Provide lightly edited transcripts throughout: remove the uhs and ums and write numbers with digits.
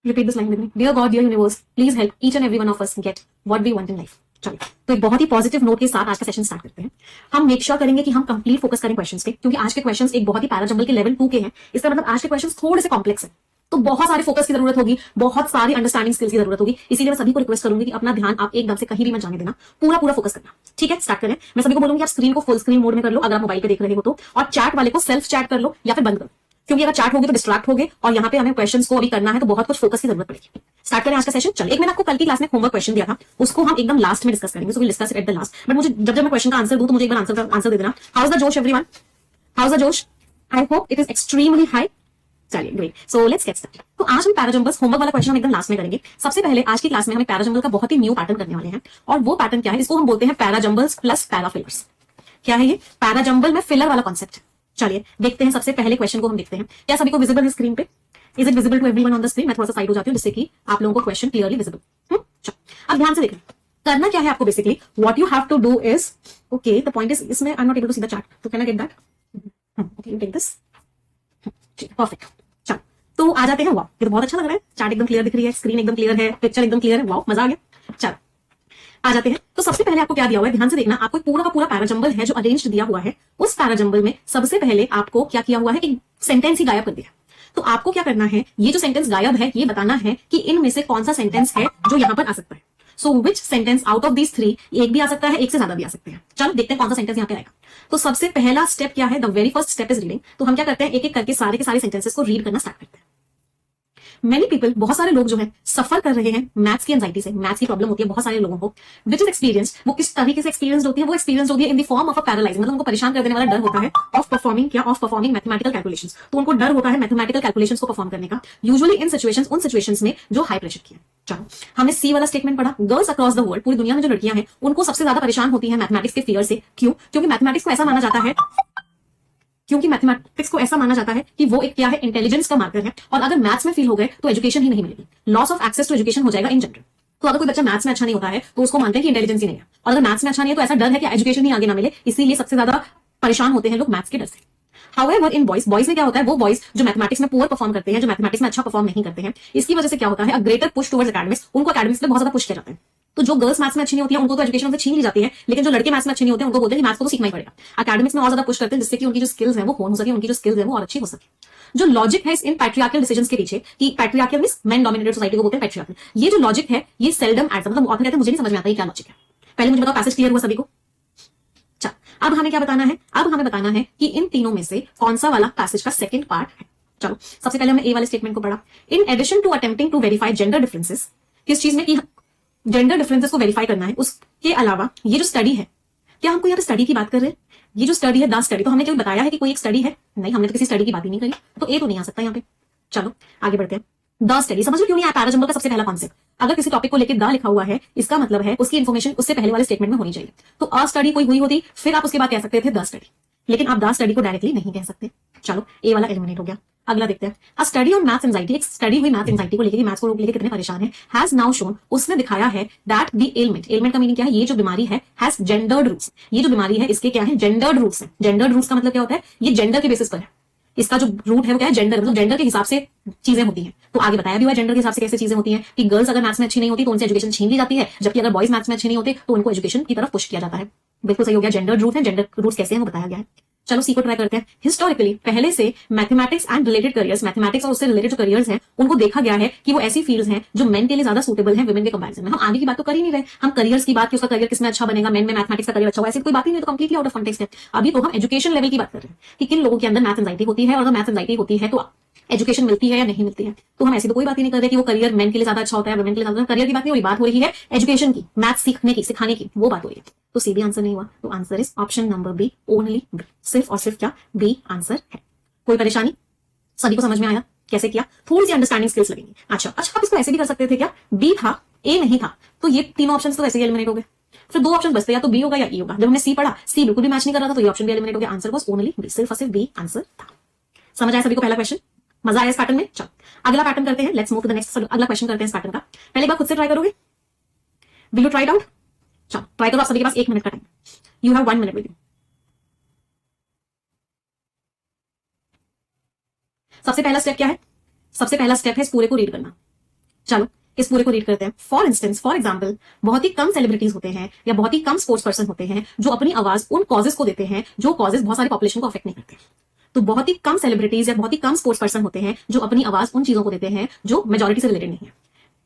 Repeat this line with me. Dear God, dear universe, please help each and every one of us get what we want in life. चलिए, तो एक बहुत ही positive note के साथ आज का session start करते हैं। हम मेक श्योर करेंगे कि हम कंप्लीट फोकस करें क्वेश्चंस पे, क्योंकि आज के क्वेश्चंस एक बहुत ही पैराजंबल के लेवल 2 के हैं। इसका मतलब आज के क्वेश्चंस थोड़े से कॉम्प्लेक्स हैं, तो बहुत सारे फोकस की जरूरत होगी, बहुत सारी अंडरस्टैंडिंग स्किल्स की जरूरत होगी। इसीलिए मैं सभी को रिक्वेस्ट करूंगी कि अपना ध्यान आप एकदम से कहीं भी मत जाने देना, पूरा पूरा फोकस करना। ठीक है, स्टार्ट करें। मैं सभी को बोलूंगी आप स्क्रीन को फुल स्क्रीन मोड में कर लो अगर आप मोबाइल पे देख रहे हो तो, और चैट वाले को सेल्फ चैट कर लो या फिर बंद कर लो, क्योंकि अगर चैट होगी तो डिस्ट्रैक्ट होगे और यहाँ पे हमें क्वेश्चंस को अभी करना है, तो बहुत कुछ फोकस की जरूरत पड़ेगी। स्टार्ट करें आज का सेशन। चलिए, एक मैंने आपको कल की क्लास में होमवर्क क्वेश्चन दिया था, उसको हम एकदम लास्ट में डिस्कस करेंगे, so we discuss it at the last. But मुझे जब मैं क्वेश्चन का आंसर दूं तो मुझे एक बार आंसर दे देना। हाउ इज द जोश एवरीवन? हाउ इज द जोश? I hope it is extremely high. चलिए, great. So let's get started. तो आज हम पैराजंबल्स होमवर्क वाला क्वेश्चन हम एकदम लास्ट में करेंगे। सबसे पहले आज की क्लास में हम पैराजंबल का बहुत ही न्यू पैटर्न करने वाले हैं, और वो पैटर्न क्या है? इसको हम बोलते हैं पैराजंबल्स प्लस पैराफिलर्स। क्या है ये? पैराजंबल में फिलर वाला कॉन्सेप्ट। चलिए देखते हैं, सबसे पहले क्वेश्चन को हम देखते हैं। क्या सभी को विजिबल है स्क्रीन पे? Is it visible to everyone on the screen? मैं थोड़ा सा साइड हो जाती हूँ जिससे कि आप लोगों को क्वेश्चन क्लियरली विजिबल। अब ध्यान से देखें, करना क्या है आपको basically. What you have to do is, okay the point is, इसमें I am not able to see the chart, तो can I get that? Okay, you take this. Perfect. चलो, तो आ जाते हैं। वाह, ये तो बहुत अच्छा लग रहा है। चार्ट एकदम क्लियर दिख रही है, स्क्रीन एकदम क्लियर है, पिक्चर एकदम क्लियर है। वाह, मजा आ गया। चलो आ जाते हैं। तो सबसे पहले आपको क्या दिया हुआ है, ध्यान से देखना। आपको पूरा का पूरा पैराजंबल है जो अरेंज्ड दिया हुआ है। उस पैराजंबल में सबसे पहले आपको क्या किया हुआ है, एक सेंटेंस ही गायब कर दिया। तो आपको क्या करना है, ये जो सेंटेंस गायब है ये बताना है कि इनमें से कौन सा सेंटेंस है जो यहां पर आ सकता है। So which sentence out of these 3, एक भी आ सकता है, एक से ज्यादा भी आ सकते हैं। चलो देखते हैं कौन सा सेंटेंस यहाँ पे आएगा। तो सबसे पहला स्टेप क्या है? The very first step is reading. तो हम क्या करते हैं, एक एक करके सारे के सारे सेंटेंसेस को रीड करना स्टार्ट करते हैं। मेनी पीपल, बहुत सारे लोग जो है सफर कर रहे हैं मैथ्स की एंजाइटी से। मैथ्स की प्रॉब्लम होती है बहुत सारे लोगों को। विच इज एक्सपीरियंस, वो किस तरीके से एक्सपीरियंस होती है? वो एक्सपीरियंस होती है in the form of a paralysing, मतलब उनको परेशान कर देने वाला डर होता है ऑफ परफॉर्मिंग, क्या? Of performing mathematical calculations. तो उनको डर होता है मैथमेटिकल कैलकुलेशंस को परफॉर्म करने का, यूजुअली इन सिचुएशंस, उन सिचुएशंस में जो हाई प्रेशर की है। चलो, हमने सी वाला स्टेटमेंट पढ़ा। गर्ल्स अक्रॉस द वर्ल्ड, पूरी दुनिया में जो लड़कियां हैं उनको सबसे ज्यादा परेशान होती है मैथमेटिक्स के फियर से। क्यों? क्योंकि मैथमेटिक्स को ऐसा माना जाता है, क्योंकि मैथमेटिक्स को ऐसा माना जाता है कि वो एक क्या है, इंटेलिजेंस का मार्कर है, और अगर मैथ्स में फेल हो गए तो एजुकेशन ही नहीं मिलेगी, loss of access to education हो जाएगा इन जनरल। तो अगर कोई बच्चा मैथ्स में अच्छा नहीं होता है तो उसको मानते हैं कि इंटेलिजेंस ही नहीं है, और अगर मैथ्स में अच्छा नहीं है तो ऐसा डर है कि एजुकेशन ही आगे ना मिले, इसीलिए सबसे ज्यादा परेशान होते हैं लोग मैथ्स के डर से। हाउएवर इन बॉयज, बॉयज में क्या होता है, वो बॉयज जो मैथमेटिक्स में पुअर परफॉर्म करते हैं, जो मैथमेटिक्स में अच्छा परफॉर्म नहीं करते हैं, इसकी वजह से क्या होता है, a greater push towards academics, उनको एकेडमिक्स में बहुत ज्यादा पुश किया जाता है। तो जो गर्ल्स मैथ्स में अच्छी नहीं होती है उनको तो एजुकेशन से छीन ली जाती है, लेकिन जो लड़के मैथ्स में अच्छे नहीं होते हैं उनको बोलते हैं कि मैथ्स को तो सीखना ही पड़ेगा। एकेडमिक्स में और ज्यादा पुश करते हैं जिससे कि उनकी जो स्किल्स है वो होन हो सके, उनकी जो स्किल्स है वो और अच्छी हो सके। जो लॉजिक है इन पैट्रियार्कल डिसीजंस के पीछे, कि patriarchal means main dominated society को बोलते हैं पैट्रियार्कल, ये जो लॉजिक है ये सेल्डम एड्स, मतलब ऑथर कहते हैं मुझे नहीं समझ में आता है क्या लॉजिक है। पहले मुझे बताओ, पैसेज क्लियर हुआ सभी को? अब हमें क्या बताना है, अब हमें बताना है कि इन तीनों में से कौन सा वाला पैसेज का सेकंड पार्ट है। चलो, सबसे पहले हमने ए वाले स्टेटमेंट को पढ़ा। In addition to attempting to verify gender differences, किस चीज में, कि जेंडर डिफरेंसेस को वेरीफाई करना है, उसके अलावा ये जो स्टडी है, क्या हमको यहाँ पे स्टडी की बात कर रहे हैं? ये जो स्टडी है द स्टडी, तो हमने कभी बताया है कि कोई एक स्टडी है? नहीं, हमने तो किसी स्टडी की बात ही नहीं करी, तो ए तो नहीं आ सकता यहाँ पे। चलो आगे बढ़ते हैं। द स्टडी, समझ लो क्यों नहीं आया पैराजंबल का सबसे पहला कॉन्सेप्ट। अगर किसी टॉपिक को लेकर द लिखा हुआ है, इसका मतलब है उसकी इन्फॉर्मेशन उससे पहले वाले स्टेटमेंट में होनी चाहिए। तो अ स्टडी कोई हुई होती, फिर आप उसके बाद कह सकते थे द स्टडी, लेकिन आप द स्टडी को डायरेक्टली नहीं कह सकते। चलो, ए वाला एलिमिनेट हो गया। अगला देखते हैं। अ स्टडी ऑन मैथ्स एंजाइटी, एक स्टडी हुई मैथ्स एंजाइटी को लेकर कि मैथ्स को लोग लेकर कितने परेशान हैं, हैज नाउ शोन, उसने दिखाया है दैट द एलिमेंट, एलिमेंट का मीनिंग क्या है, ये जो बीमारी है, हैज जेंडर्ड रूट्स, ये जो बीमारी है इसके क्या है, जेंडर्ड रूट्स है। जेंडर्ड रूट्स का मतलब क्या होता है, ये जेंडर के बेसिस पर है, इसका जो रूट है वो क्या है, जेंडर, मतलब जेंडर के हिसाब से चीजें होती हैं। तो आगे बताया भी हुआ जेंडर के हिसाब से कैसे चीजें होती हैं, कि गर्ल्स अगर मैथ्स में अच्छी नहीं होती तो उनसे एजुकेशन छीन ली जाती है, जबकि अगर बॉयज मैथ्स में अच्छे नहीं होते तो उनको एजुकेशन की तरफ पुश किया जाता है। बिल्कुल सही हो गया, जेंडर रूट है, जेंडर रूट्स कैसे हैं वो बताया गया है। चलो सी को ट्राई करते हैं। हिस्टोरिकली पहले से mathematics and related careers, mathematics और उससे रिलेटेड जो करियर्स हैं उनको देखा गया है कि वो ऐसी फील्ड्स हैं जो मेन के लिए ज्यादा सूटेबल हैं वुमेन के कंपैरिजन में। हम आगे की बात तो कर ही नहीं रहे, हम करियर्स की बात कि उसका करियर किसमें अच्छा बनेगा, मेन में मैथमेटिक्स का करियर अच्छा होगा, ऐसी कोई बात ही नहीं, तो कंप्लीटली आउट ऑफ कॉन्टेक्स्ट है। अभी तो हम एजुकेशन लेवल की बात कर रहे हैं कि किन लोगों के अंदर मैथ एंजाइटी होती है, और अगर मैथ एंजाइटी होती है तो एजुकेशन मिलती है या नहीं मिलती है। तो हम ऐसी तो कोई बात ही नहीं कर रहे कि वो करियर मेन के लिए ज्यादा अच्छा होता है, वुमेन के लिए ज्यादा। करियर की बात नहीं हो रही, बात हो रही है एजुकेशन की, मैथ सीखने की, सिखाने की, वो बात हो रही है। तो सी भी आंसर नहीं हुआ, तो answer is option number B, only B, सिर्फ और सिर्फ क्या, बी आंसर है। कोई परेशानी? सभी को समझ में आया कैसे किया? थोड़ी सी अंडरस्टैंडिंग स्किल्स लगेंगी। अच्छा, आप इसको ऐसे भी कर सकते थे क्या, बी था ए नहीं था, तो ये तीनों ऑप्शंस तो ऐसे ही एलिमिनेट हो गए। फिर दो ऑप्शन बचते, या तो बी होगा या ई होगा। जब हमने सी पढ़ा, सी बिल्कुल भी मैच नहीं कर रहा था, तो ये ऑप्शन भी एलिमिनेट हो गया। आंसर वाज ओनली बी, सिर्फ और सिर्फ बी आंसर था। समझ आया सभी को पहला क्वेश्चन? मजा आया इस पैटर्न में? चलो अगला पैटर्न करते हैं, let's move to the next. अगला क्वेश्चन करते हैं इस पैटर्न का। पहले एक बार खुद से ट्राई करोगे, will you try it out? चलो ट्राई करो, आप सभी के पास 1 मिनट का time, you have 1 minute with you. सबसे पहला स्टेप क्या है? सबसे पहला स्टेप है इस पूरे को रीड करना। चलो इस पूरे को रीड करते हैं। फॉर इंस्टेंस, फॉर एग्जाम्पल, बहुत ही कम सेलिब्रिटीज होते हैं या बहुत ही कम स्पोर्ट्स पर्सन होते हैं जो अपनी आवाज उन कॉजेज को देते हैं जो कॉजेज बहुत सारी पॉपुलेशन को अफेक्ट नहीं करते। तो बहुत ही कम सेलिब्रिटीज या बहुत ही कम स्पोर्ट्स पर्सन होते हैं जो अपनी आवाज उन चीजों को देते हैं जो मेजोरिटी से रिलेटेड नहीं है।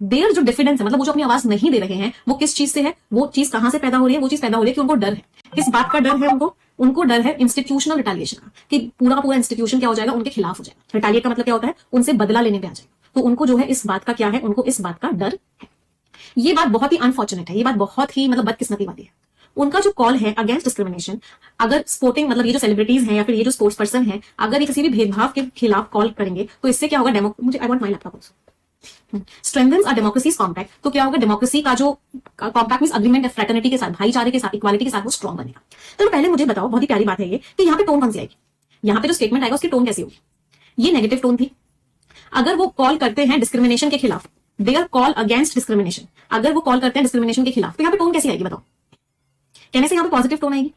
देयर जो डिफिडेंस है, मतलब वो जो अपनी आवाज नहीं दे रहे हैं, वो किस चीज से है, वो चीज कहां से पैदा हो रही है, वो चीज पैदा हो रही है कि उनको डर है। किस बात का डर है उनको? उनको डर है इंस्टीट्यूशनल रिटालिएशन का, कि पूरा का पूरा इंस्टीट्यूशन क्या हो जाएगा, उनके खिलाफ हो जाएगा। रिटालिएट का मतलब क्या होता है? उनसे बदला लेने पे आ जाएगा। तो उनको जो है इस बात का क्या है, उनको इस बात का डर है। ये बात बहुत ही अनफॉर्चुनेट है, ये बात बहुत ही मतलब बदकिस्मती वाली है। उनका जो कॉल है अगेंस्ट डिस्क्रिमिनेशन, अगर स्पोर्टिंग मतलब ये जो सेलिब्रिटीज हैं या फिर ये जो स्पोर्ट्स पर्सन है, अगर ये किसी भी भेदभाव के खिलाफ कॉल करेंगे तो इससे क्या होगा? मुझे I want my laptop also. Strengthens our democracies compact, तो क्या होगा? डेमोक्रेसी का जो कॉम्पैक्ट मींस अग्रीमेंट है फ्रेटर्निटी के साथ, भाईचारे के साथ, इक्वालिटी के साथ वो स्ट्रॉन्ग बनेगा। तो पहले मुझे बताओ, बहुत ही प्यारी बात है ये, कि यहाँ पे टोन कौन सी आएगी? यहाँ पे जो स्टेटमेंट आएगा उसकी टोन कैसी होगी? ये नेगेटिव टोन थी। अगर वो कॉल करते हैं डिस्क्रिमिनेशन के खिलाफ, they are call against discrimination, अगर वो कॉल करते हैं डिस्क्रिमिनेशन के खिलाफ, तो यहाँ पे टोन कैसी आएगी बताओ? कहने से यहाँ पे पॉजिटिव टोन आएगी।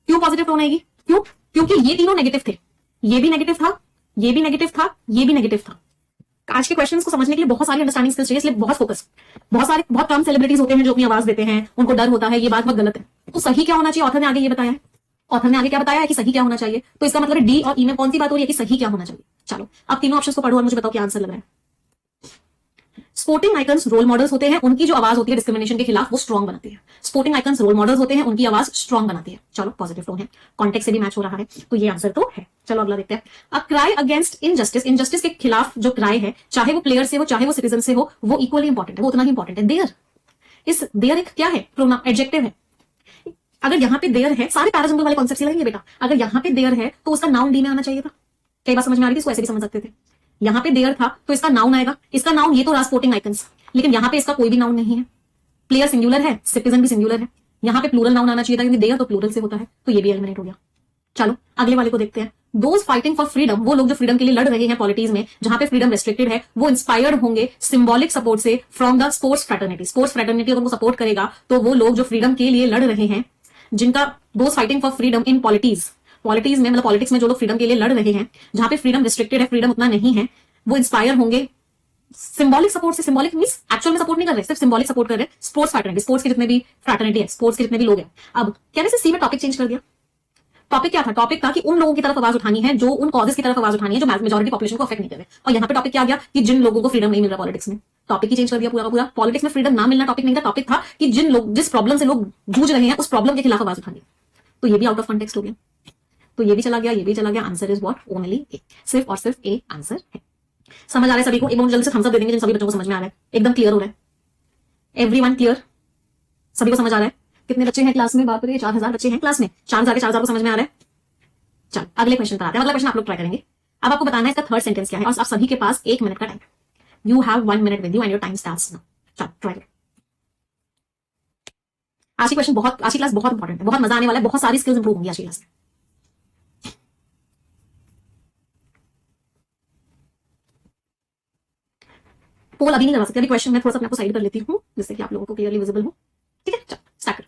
क्यों पॉजिटिव टोन आएगी? क्यों? क्योंकि ये तीनों नेगेटिव थे, ये भी नेगेटिव था, ये भी नेगेटिव था, ये भी नेगेटिव था। आज के क्वेश्चंस को समझने के लिए बहुत सारी अंडरस्टैंडिंग स्किल्स चाहिए, इसलिए बहुत फोकस। बहुत कम सेलिब्रिटीज होते हैं जो अपनी आवाज देते हैं, उनको डर होता है, ये बात बहुत गलत है। तो सही क्या होना चाहिए? ऑथर ने आगे ये बताया है, ऑथर ने आगे क्या बताया है कि सही क्या होना चाहिए। तो इसका मतलब डी और ई में कौन सी बात हो रही है कि सही क्या होना चाहिए? चलो अब तीनों ऑप्शंस को पढ़ो और मुझे बताओ क्या आंसर लग रहा है। स्पोर्टिंग आइकन्स रोल मॉडल्स होते हैं, उनकी जो आवाज होती है डिस्क्रिमिनेशन के खिलाफ वो स्ट्रॉन्ग बनाती है। स्पोर्टिंग आइकन्स रोल मॉडल्स होते हैं, उनकी आवाज स्ट्रॉन्ग बनाती है। चलो पॉजिटिव टोन है, कॉन्टेक्स्ट से भी मैच हो रहा है, तो ये आंसर तो है। चलो अगला देखते हैं। A cry against injustice, injustice के खिलाफ जो क्राई है, चाहे वो प्लेयर से हो चाहे वो सिटीजन से हो, वो इक्वली इंपॉर्टेंट है, वो उतना ही इंपॉर्टेंट है। देयर, इस देयर एक क्या है? प्रोनाउन, एडजेक्टिव है। अगर यहाँ पे देयर है, सारे पैराजंबल वाले कॉन्सेप्ट लगेंगे बेटा। अगर यहाँ पे देयर है तो उसका नाउन डी में आना चाहिए था। कई बार समझ में आ रही थी, इसको ऐसे भी समझ सकते थे। यहाँ पे देयर था तो इसका नाउन आएगा, इसका नाउन ये तो रहा स्पोर्टिंग आइकन्स, लेकिन यहाँ पे इसका कोई भी नाउन नहीं है। प्लेयर सिंगुलर है, सिटीजन भी सिंगुलर है, यहाँ पे प्लूरल नाउन आना चाहिए था क्योंकि देयर तो प्लूरल से होता है, तो ये भी एलिमिनेट हो गया। चलो अगले वाले को देखते हैं। दोज फाइटिंग फॉर फ्रीडम, वो लोग जो फ्रीडम के लिए लड़ रहे हैं पॉलिटिक्स में, जहां पे फ्रीडम रेस्ट्रिक्टेड है, वो इंस्पायर्ड होंगे सिंबॉलिक सपोर्ट से from the sports fraternity. Sports fraternity अगर उनको सपोर्ट करेगा तो वो लोग जो फ्रीडम के लिए लड़ रहे हैं, जिनका those fighting for freedom in politics, politics में मतलब पॉलिटिक्स में जो लोग फ्रीडम के लिए लड़ रहे हैं, जहां पे फ्रीडम रिस्ट्रिक्टेड है, फ्रीडम उतना नहीं है, वो इंस्पायर होंगे सिंबॉलिक सपोर्ट से। सिंबॉलिक मींस एक्चुअल में सपोर्ट नहीं कर रहे, सिर्फ सिंबॉलिक सपोर्ट कर रहे हैं स्पोर्ट्स फ्रैटर्निटी, स्पोर्ट्स के जितने भी फ्रैटर्निटी है, स्पोर्ट्स के जितने भी लोग हैं। अब कहने से सी में टॉपिक चेंज कर दिया। टॉपिक क्या था? टॉपिक था कि उन लोगों की तरफ आवाज उठानी है जो उन कॉजेस की तरफ आवाज उठानी है जो मेजॉरिटी पॉपुलेशन को अफेक्ट नहीं कर रहे। और यहाँ पे टॉपिक क्या आ गया कि जिन लोगों को फ्रीडम नहीं मिल रहा पॉलिटिक्स में। टॉपिक ही चेंज कर दिया पूरा का पूरा। पॉलिटिक्स में फ्रीडम ना मिलना टॉपिक नहीं था, टॉपिक था कि जिस प्रॉब्लम से लोग जूझ रहे हैं उस प्रॉब्लम के खिलाफ आवाज उठानी है। तो ये भी आउट ऑफ कॉन्टेक्स्ट हो गया, तो ये भी चला गया, ये भी चला गया। Answer is what? ओनली ए, सिर्फ और सिर्फ ए आंसर है। समझ आ रहा है सभी को? एक बार जल्दी से थम्स अप दे देंगे जिन सभी बच्चों को समझ में आ रहा है, एकदम क्लियर हो रहा है। Everyone clear? सभी को समझ आ रहा है? कितने बच्चे हैं क्लास में? बाप रे 4000 बच्चे हैं क्लास में। 4000 के 4000 को समझ में आ रहा है? चल अगले क्वेश्चन पर आते हैं। अगला क्वेश्चन आप लोग ट्राई करेंगे। अब आपको बताना है इसका थर्ड सेंटेंस क्या है, और आप सभी के पास 1 मिनट का time. You have 1 minute with you and your time starts now. चल ट्राई करो। आज की क्वेश्चन बहुत, आज की क्लास बहुत इंपॉर्टेंट है, बहुत मजा आने वाला है, बहुत सारी स्किल्स इंप्रूव होंगी आज की क्लास में। पोल अभी नहीं करवा सकते, अभी क्वेश्चन मैं थोड़ा सा अपने आपको साइड कर लेती हूँ जिससे कि आप लोगों को क्लियरली विजिबल हो। ठीक है, चल स्टार्ट कर।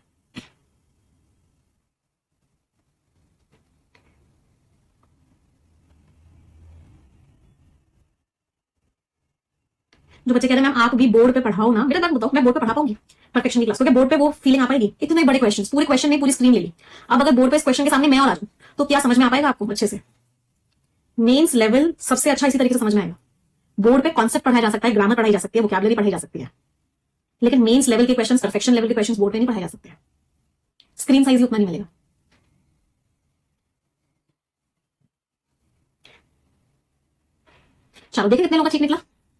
जो बच्चे कह रहे हैं मैम आप भी बोर्ड पे पढ़ाओ ना, बेटा मैं बताओ मैं बोर्ड पे पढ़ा पाऊंगी परफेक्शन की क्लास? क्योंकि बोर्ड पे वो फीलिंग आ पाएगी? इतने बड़े क्वेश्चन, पूरे क्वेश्चन नहीं पूरी स्क्रीन ले ली। अब अगर बोर्ड पे इस क्वेश्चन के सामने मैं और आ जाऊं तो क्या समझ में आ पाएगा आपको अच्छे से? मेंस लेवल सबसे अच्छा इसी तरीके से समझ में आएगा। बोर्ड पे कॉन्सेप्ट पढ़ाया जा सकता है, ग्रामर पढ़ाई जा सकती है, वोकैबुलरी पढ़ाई जा सकती है, लेकिन मेंस लेवल के क्वेश्चंस, परफेक्शन लेवल के क्वेश्चंस बोर्ड पे नहीं पढ़ाए जा सकते हैं। स्क्रीन साइज ही उतना नहीं मिलेगा। चलो देखिए कितने लोगों का ठीक निकला।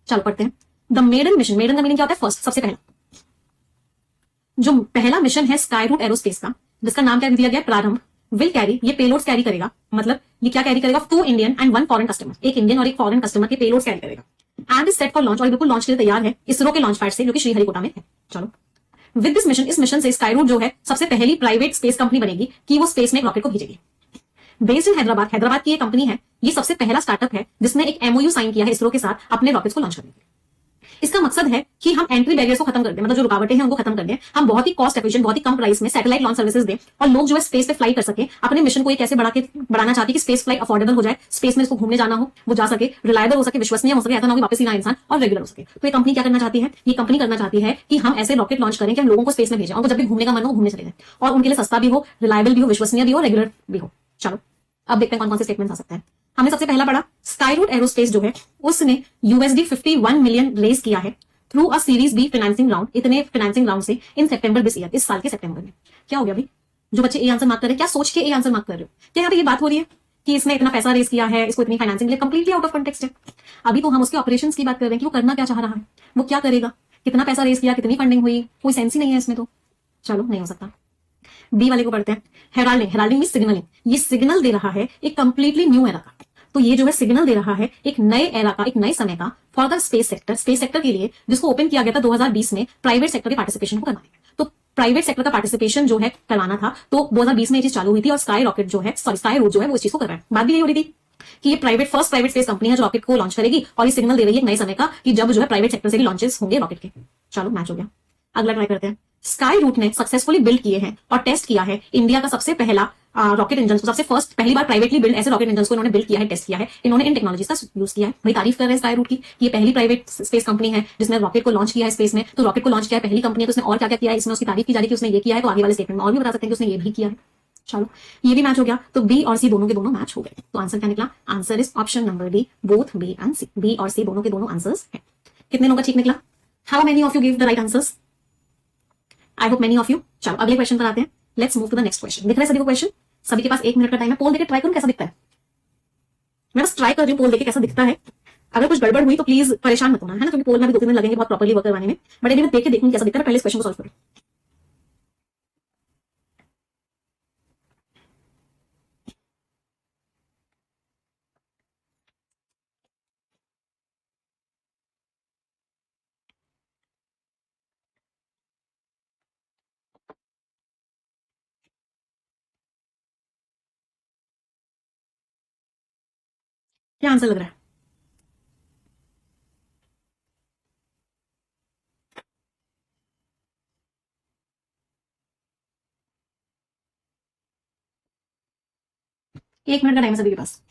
चलो पढ़ते हैं। द मेडन मिशन, मेडन का मीनिंग क्या होता है? फर्स्ट, सबसे पहला। जो पहला मिशन है स्काई रूट एरोस्पेस का, जिसका नाम क्या दिया गया? प्रारंभ। विल कैरी, ये पेलोड्स कैरी करेगा, मतलब ये क्या कैरी करेगा? 2 इंडियन एंड 1 फॉरेन कस्टमर, एक इंडियन और एक फॉरेन कस्टमर के पेलोड्स कैरी करेगा। And is set for launch, और बिल्कुल लॉन्च के लिए तैयार है इसरो के लॉन्च पैड से जो कि श्रीहरिकोटा में है। चलो विद दिस मिशन, इस मिशन से स्काई रूट जो है सबसे पहली प्राइवेट स्पेस कंपनी बनेगी कि वो स्पेस में एक रॉकेट को भेजेगी। बेस्ड इन हैदराबाद, हैदराबाद की ये कंपनी है, ये सबसे पहला स्टार्टअप है जिसने एक एमओयू साइन किया है इसरो के साथ अपने रॉकेट्स को लॉन्च करने के लिए। इसका मकसद है कि हम एंट्री बैरियर्स को खत्म कर दें, मतलब जो रुकावटें हैं उनको खत्म कर दें, हम बहुत ही कॉस्ट एफिशिएंट, बहुत ही कम प्राइस में सैटेलाइट लॉन्च सर्विसेज दें और लोग जो है स्पेस पे फ्लाई कर सके। अपने मिशन को ये कैसे बढ़ाना चाहती है कि स्पेस फ्लाइट अफोर्डेबल हो जाए, स्पेस में इसको घूमने जाना हो वो जा सके, रिलायबल हो सके, विश्वसनीय हो सके, ऐसा ना हो कि वापस ही ना इंसान, और रेगुलर हो सके। तो ये कंपनी क्या करना चाहती है? ये कंपनी करना चाहती है कि हम ऐसे रॉकेट लॉन्च करें कि हम लोगों को स्पेस में भेजें, उनको जब भी घूमने का मन हो घूमने चले जाए, और उनके लिए सस्ता भी हो, रिलायबल भी हो, विश्वसनीय भी हो, रेगुलर भी हो। चलो अब देखते हैं कौन कौन से स्टेटमेंट आ सकते हैं। हमने सबसे पहला पढ़ा, स्काई रूट एरोस्पेस जो है उसने USD 51 मिलियन रेज किया है through a series B financing round, इतने फाइनेंसिंग राउंड से इन सितंबर दिस ईयर, इस साल के सितंबर में। क्या हो गया भाई? जो बच्चे ए आंसर मार्क कर रहे हैं, क्या सोच के ए आंसर मार्क कर रहे हो? क्या यहाँ पे ये बात हो रही है कि इसने इतना पैसा रेज किया है, इसको इतनी financing? Completely out of context है। अभी तो हम उसके ऑपरेशंस की बात कर रहे हैं कि वो करना क्या चाह रहा है, वो क्या करेगा, कितना पैसा रेज किया, कितनी फंडिंग हुई, कोई सेंस ही नहीं है इसमें। तो चलो नहीं हो सकता। बी वाले को पढ़ते हैं, हेराल्डिंग। हेराल्डिंग मीन सिग्नलिंग, ये सिग्नल दे रहा है एक कंप्लीटली न्यू एरा का। तो ये जो है सिग्नल दे रहा है एक नए एरा का, एक नए समय का, for the space sector, space sector के लिए, जिसको ओपन किया गया था 2020 में प्राइवेट सेक्टर के पार्टिसिपेशन को करवाने। तो प्राइवेट सेक्टर का पार्टिसिपेशन जो है करवाना था, तो 2020 में ये चीज चालू हुई थी, और स्काई रॉकेट जो है, सॉरी स्काई रूट जो है वो इस चीज को कर रहा है। बात भी यही हो रही थी कि ये फर्स्ट प्राइवेट स्पेस कंपनी है जो रॉकेट को लॉन्च करेगी, और ये सिग्नल दे रही है एक नए समय का कि जब जो है प्राइवेट सेक्टर से भी लॉन्चेस होंगे रॉकेट के। चलो मैच हो गया। अगला ट्राई करते हैं। स्काई रूट ने सक्सेसफुली बिल्ड किए हैं और टेस्ट किया है इंडिया का सबसे पहला रॉकेट इंजन, सबसे फर्स्ट, पहली बार प्राइवेटली बिल्ड ऐसे रॉकेट इंजन को इन्होंने बिल्ड किया है, टेस्ट किया है। इन्होंने इन टेक्नोलॉजीज का यूज किया है। भाई तारीफ कर रहे हैं स्काई रूट की, ये पहली प्राइवेट स्पेस कंपनी है जिसने रॉकेट को लॉन्च किया है स्पेस में। तो रॉकेट को लॉन्च किया है, पहली कंपनी है, तो उसने और क्या क्या किया है, इसमें उसकी तारीफ की जा रही है कि उसने ये किया है, तो आगे वाले स्टेटमेंट में और भी बता सकते हैं कि उसने ये भी किया है। चलो ये भी मैच हो गया। तो बी और सी दोनों के दोनों मैच हो गए। तो आंसर क्या निकला? Answer is option number D, both B and C. B और सी दोनों के दोनों आंसर्स हैं। कितने लोगों का ठीक निकला? How many of you give the right answers? I hope many of you. चलो अगले क्वेश्चन पर आते हैं। Let's move to the next question. दिख रहा है सभी को क्वेश्चन? सभी के पास 1 मिनट का टाइम है। पोल देके ट्राई करूं कैसा दिखता है? मैं बस ट्राई कर रही हूँ पोल देके कैसा दिखता है। अगर कुछ गड़बड़ हुई तो प्लीज परेशान मत होना, है ना, क्योंकि पोल में भी 2-3 दिन लगेंगे बहुत प्रॉपर्ली वर्क करवाने में। बट यदि मैं देख के देखूंगी कैसा दिखता है, पहले इस क्वेश्चन को सॉल्व करूँ। क्या आंसर लग रहा है? एक मिनट का टाइम है सभी के पास।